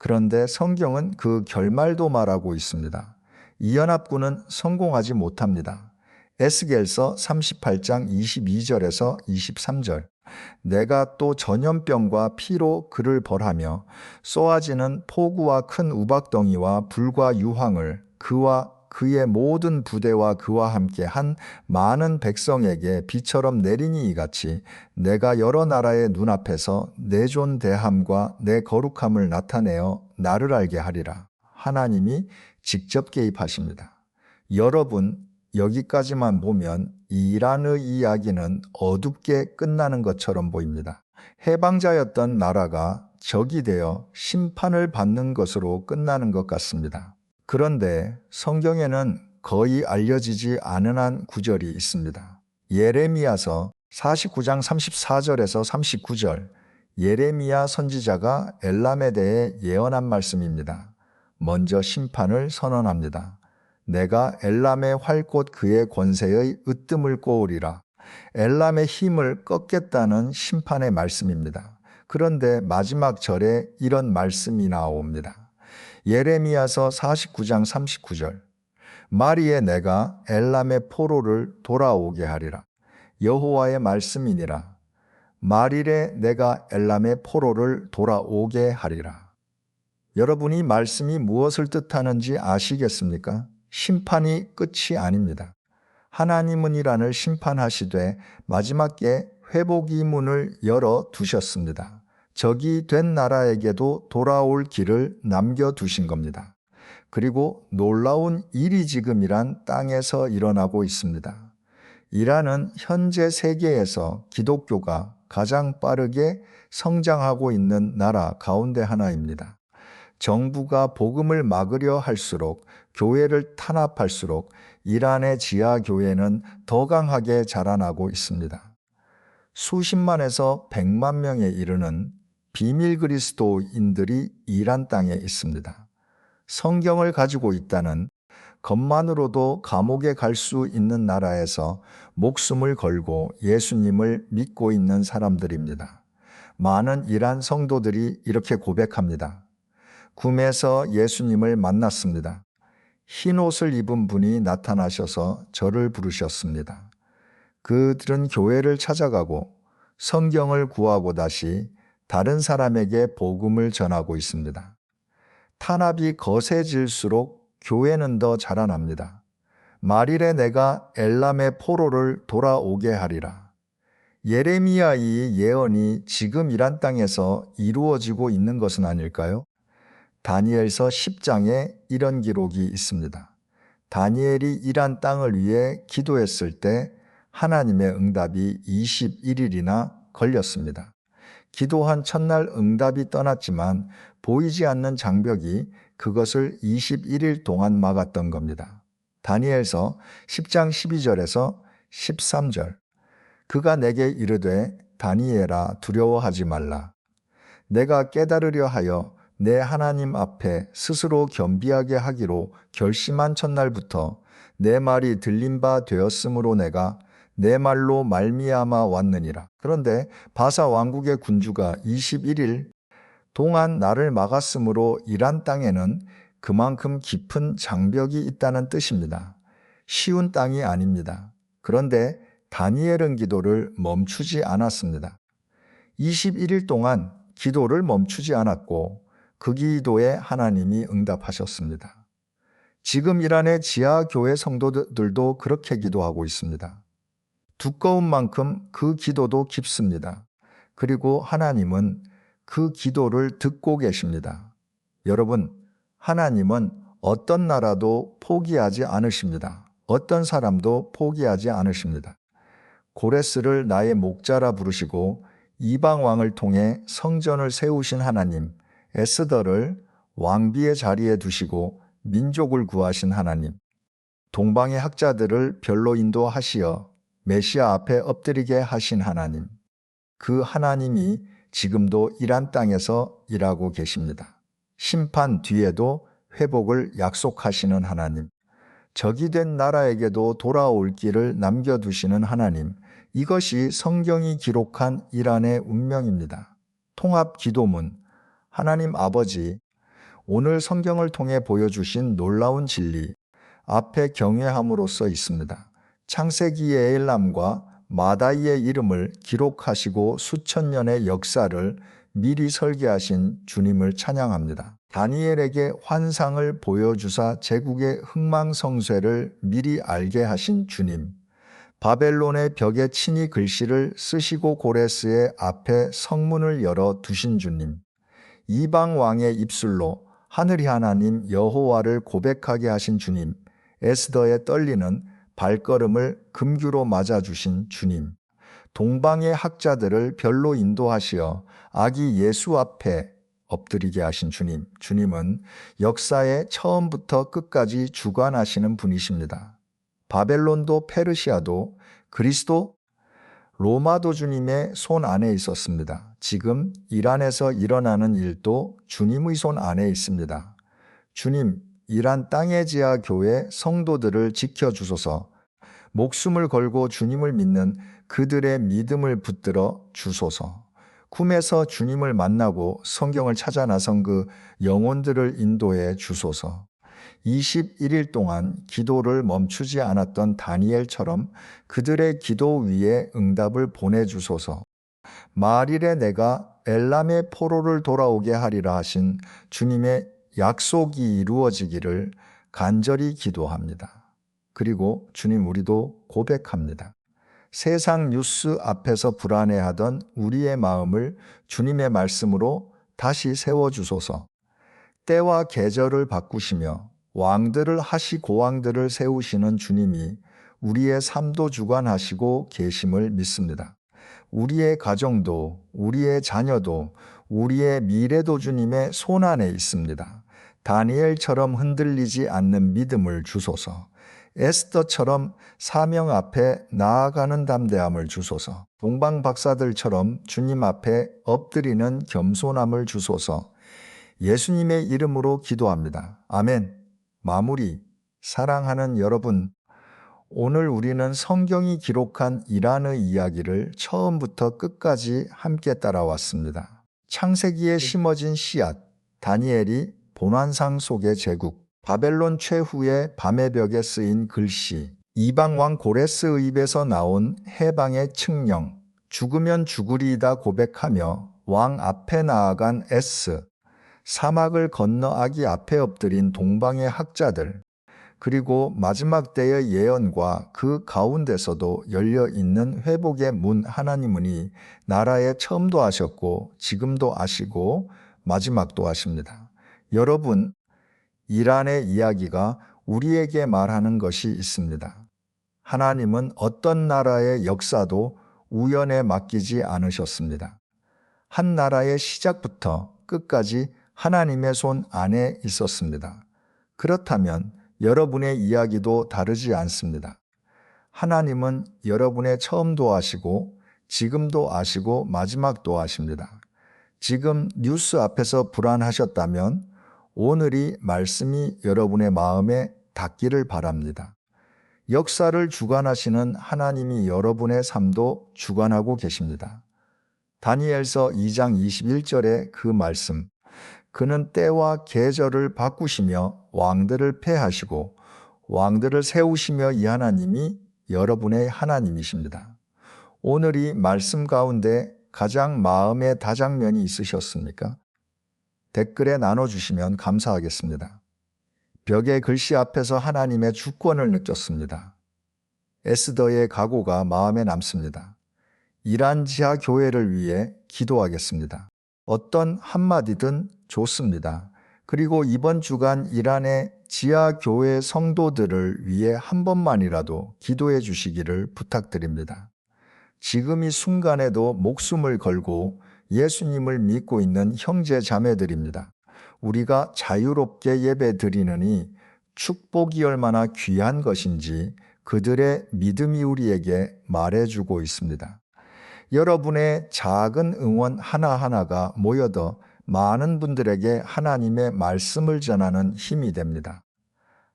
그런데 성경은 그 결말도 말하고 있습니다. 이 연합군은 성공하지 못합니다. 에스겔서 38장 22절에서 23절 내가 또 전염병과 피로 그를 벌하며 쏘아지는 폭우와 큰 우박덩이와 불과 유황을 그와 그의 모든 부대와 그와 함께 한 많은 백성에게 비처럼 내리니 이같이 내가 여러 나라의 눈앞에서 내 존대함과 내 거룩함을 나타내어 나를 알게 하리라. 하나님이 직접 개입하십니다. 여러분, 여기까지만 보면 이란의 이야기는 어둡게 끝나는 것처럼 보입니다. 해방자였던 나라가 적이 되어 심판을 받는 것으로 끝나는 것 같습니다. 그런데 성경에는 거의 알려지지 않은 한 구절이 있습니다. 예레미야서 49장 34절에서 39절 예레미야 선지자가 엘람에 대해 예언한 말씀입니다. 먼저 심판을 선언합니다. 내가 엘람의 활꽃 그의 권세의 으뜸을 꼬으리라. 엘람의 힘을 꺾겠다는 심판의 말씀입니다. 그런데 마지막 절에 이런 말씀이 나옵니다. 예레미야서 49장 39절 마리에 내가 엘람의 포로를 돌아오게 하리라. 여호와의 말씀이니라. 말일에 내가 엘람의 포로를 돌아오게 하리라. 여러분이 말씀이 무엇을 뜻하는지 아시겠습니까? 심판이 끝이 아닙니다. 하나님은 이란을 심판하시되 마지막에 회복의 문을 열어 두셨습니다. 적이 된 나라에게도 돌아올 길을 남겨두신 겁니다. 그리고 놀라운 일이 지금 이란 땅에서 일어나고 있습니다. 이란은 현재 세계에서 기독교가 가장 빠르게 성장하고 있는 나라 가운데 하나입니다. 정부가 복음을 막으려 할수록 교회를 탄압할수록 이란의 지하교회는 더 강하게 자라나고 있습니다. 수십만에서 100만 명에 이르는 비밀 그리스도인들이 이란 땅에 있습니다. 성경을 가지고 있다는 것만으로도 감옥에 갈 수 있는 나라에서 목숨을 걸고 예수님을 믿고 있는 사람들입니다. 많은 이란 성도들이 이렇게 고백합니다. 꿈에서 예수님을 만났습니다. 흰 옷을 입은 분이 나타나셔서 저를 부르셨습니다. 그들은 교회를 찾아가고 성경을 구하고 다시 다른 사람에게 복음을 전하고 있습니다. 탄압이 거세질수록 교회는 더 자라납니다. 말일에 내가 엘람의 포로를 돌아오게 하리라. 예레미야의 예언이 지금 이란 땅에서 이루어지고 있는 것은 아닐까요? 다니엘서 10장에 이런 기록이 있습니다. 다니엘이 이란 땅을 위해 기도했을 때 하나님의 응답이 21일이나 걸렸습니다. 기도한 첫날 응답이 떠났지만 보이지 않는 장벽이 그것을 21일 동안 막았던 겁니다. 다니엘서 10장 12절에서 13절 그가 내게 이르되 다니엘아 두려워하지 말라. 내가 깨달으려 하여 내 하나님 앞에 스스로 겸비하게 하기로 결심한 첫날부터 내 말이 들린 바 되었으므로 내가 내 말로 말미암아 왔느니라. 그런데 바사 왕국의 군주가 21일 동안 나를 막았으므로 이란 땅에는 그만큼 깊은 장벽이 있다는 뜻입니다. 쉬운 땅이 아닙니다. 그런데 다니엘은 기도를 멈추지 않았습니다. 21일 동안 기도를 멈추지 않았고 그 기도에 하나님이 응답하셨습니다. 지금 이란의 지하교회 성도들도 그렇게 기도하고 있습니다. 두꺼운 만큼 그 기도도 깊습니다. 그리고 하나님은 그 기도를 듣고 계십니다. 여러분, 하나님은 어떤 나라도 포기하지 않으십니다. 어떤 사람도 포기하지 않으십니다. 고레스를 나의 목자라 부르시고 이방 왕을 통해 성전을 세우신 하나님, 에스더를 왕비의 자리에 두시고 민족을 구하신 하나님, 동방의 학자들을 별로 인도하시어 메시아 앞에 엎드리게 하신 하나님, 그 하나님이 지금도 이란 땅에서 일하고 계십니다. 심판 뒤에도 회복을 약속하시는 하나님, 적이 된 나라에게도 돌아올 길을 남겨두시는 하나님, 이것이 성경이 기록한 이란의 운명입니다. 통합 기도문, 하나님 아버지, 오늘 성경을 통해 보여주신 놀라운 진리, 앞에 경외함으로써 있습니다. 창세기의 엘람과 마다이의 이름을 기록하시고 수천 년의 역사를 미리 설계하신 주님을 찬양합니다. 다니엘에게 환상을 보여주사 제국의 흥망성쇠를 미리 알게 하신 주님, 바벨론의 벽에 친히 글씨를 쓰시고 고레스의 앞에 성문을 열어 두신 주님, 이방 왕의 입술로 하늘의 하나님 여호와를 고백하게 하신 주님, 에스더의 떨리는 발걸음을 금규로 맞아주신 주님, 동방의 학자들을 별로 인도하시어 아기 예수 앞에 엎드리게 하신 주님, 주님은 역사의 처음부터 끝까지 주관하시는 분이십니다. 바벨론도 페르시아도 그리스도 로마도 주님의 손 안에 있었습니다. 지금 이란에서 일어나는 일도 주님의 손 안에 있습니다. 주님, 이란 땅의 지하 교회 성도들을 지켜주소서. 목숨을 걸고 주님을 믿는 그들의 믿음을 붙들어 주소서. 꿈에서 주님을 만나고 성경을 찾아 나선 그 영혼들을 인도해 주소서. 21일 동안 기도를 멈추지 않았던 다니엘처럼 그들의 기도 위에 응답을 보내주소서. 말일에 내가 엘람의 포로를 돌아오게 하리라 하신 주님의 약속이 이루어지기를 간절히 기도합니다. 그리고 주님, 우리도 고백합니다. 세상 뉴스 앞에서 불안해하던 우리의 마음을 주님의 말씀으로 다시 세워주소서. 때와 계절을 바꾸시며 왕들을 하시고 왕들을 세우시는 주님이 우리의 삶도 주관하시고 계심을 믿습니다. 우리의 가정도, 우리의 자녀도, 우리의 미래도 주님의 손안에 있습니다. 다니엘처럼 흔들리지 않는 믿음을 주소서. 에스더처럼 사명 앞에 나아가는 담대함을 주소서. 동방 박사들처럼 주님 앞에 엎드리는 겸손함을 주소서. 예수님의 이름으로 기도합니다. 아멘. 마무리. 사랑하는 여러분, 오늘 우리는 성경이 기록한 이란의 이야기를 처음부터 끝까지 함께 따라왔습니다. 창세기에 심어진 씨앗, 다니엘이 본환상 속의 제국, 바벨론 최후의 밤의 벽에 쓰인 글씨, 이방 왕 고레스의 입에서 나온 해방의 칙령, 죽으면 죽으리이다 고백하며 왕 앞에 나아간 에스, 사막을 건너 아기 앞에 엎드린 동방의 학자들, 그리고 마지막 때의 예언과 그 가운데서도 열려있는 회복의 문 하나님은이 나라에 처음도 하셨고 지금도 하시고 마지막도 하십니다. 여러분, 이란의 이야기가 우리에게 말하는 것이 있습니다. 하나님은 어떤 나라의 역사도 우연에 맡기지 않으셨습니다. 한 나라의 시작부터 끝까지 하나님의 손 안에 있었습니다. 그렇다면 여러분의 이야기도 다르지 않습니다. 하나님은 여러분의 처음도 아시고 지금도 아시고 마지막도 아십니다. 지금 뉴스 앞에서 불안하셨다면 오늘이 말씀이 여러분의 마음에 닿기를 바랍니다. 역사를 주관하시는 하나님이 여러분의 삶도 주관하고 계십니다. 다니엘서 2장 21절의 그 말씀, 그는 때와 계절을 바꾸시며 왕들을 패하시고 왕들을 세우시며 이 하나님이 여러분의 하나님이십니다. 오늘 이 말씀 가운데 가장 마음에 다장면이 있으셨습니까? 댓글에 나눠주시면 감사하겠습니다. 벽의 글씨 앞에서 하나님의 주권을 느꼈습니다. 에스더의 각오가 마음에 남습니다. 이란 지하 교회를 위해 기도하겠습니다. 어떤 한마디든 좋습니다. 그리고 이번 주간 이란의 지하 교회 성도들을 위해 한 번만이라도 기도해 주시기를 부탁드립니다. 지금 이 순간에도 목숨을 걸고 예수님을 믿고 있는 형제 자매들입니다. 우리가 자유롭게 예배 드리느니 축복이 얼마나 귀한 것인지 그들의 믿음이 우리에게 말해주고 있습니다. 여러분의 작은 응원 하나하나가 모여도 많은 분들에게 하나님의 말씀을 전하는 힘이 됩니다.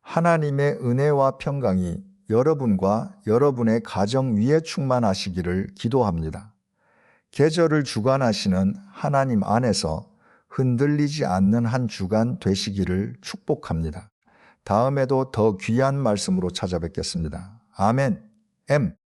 하나님의 은혜와 평강이 여러분과 여러분의 가정 위에 충만하시기를 기도합니다. 계절을 주관하시는 하나님 안에서 흔들리지 않는 한 주간 되시기를 축복합니다. 다음에도 더 귀한 말씀으로 찾아뵙겠습니다. 아멘. M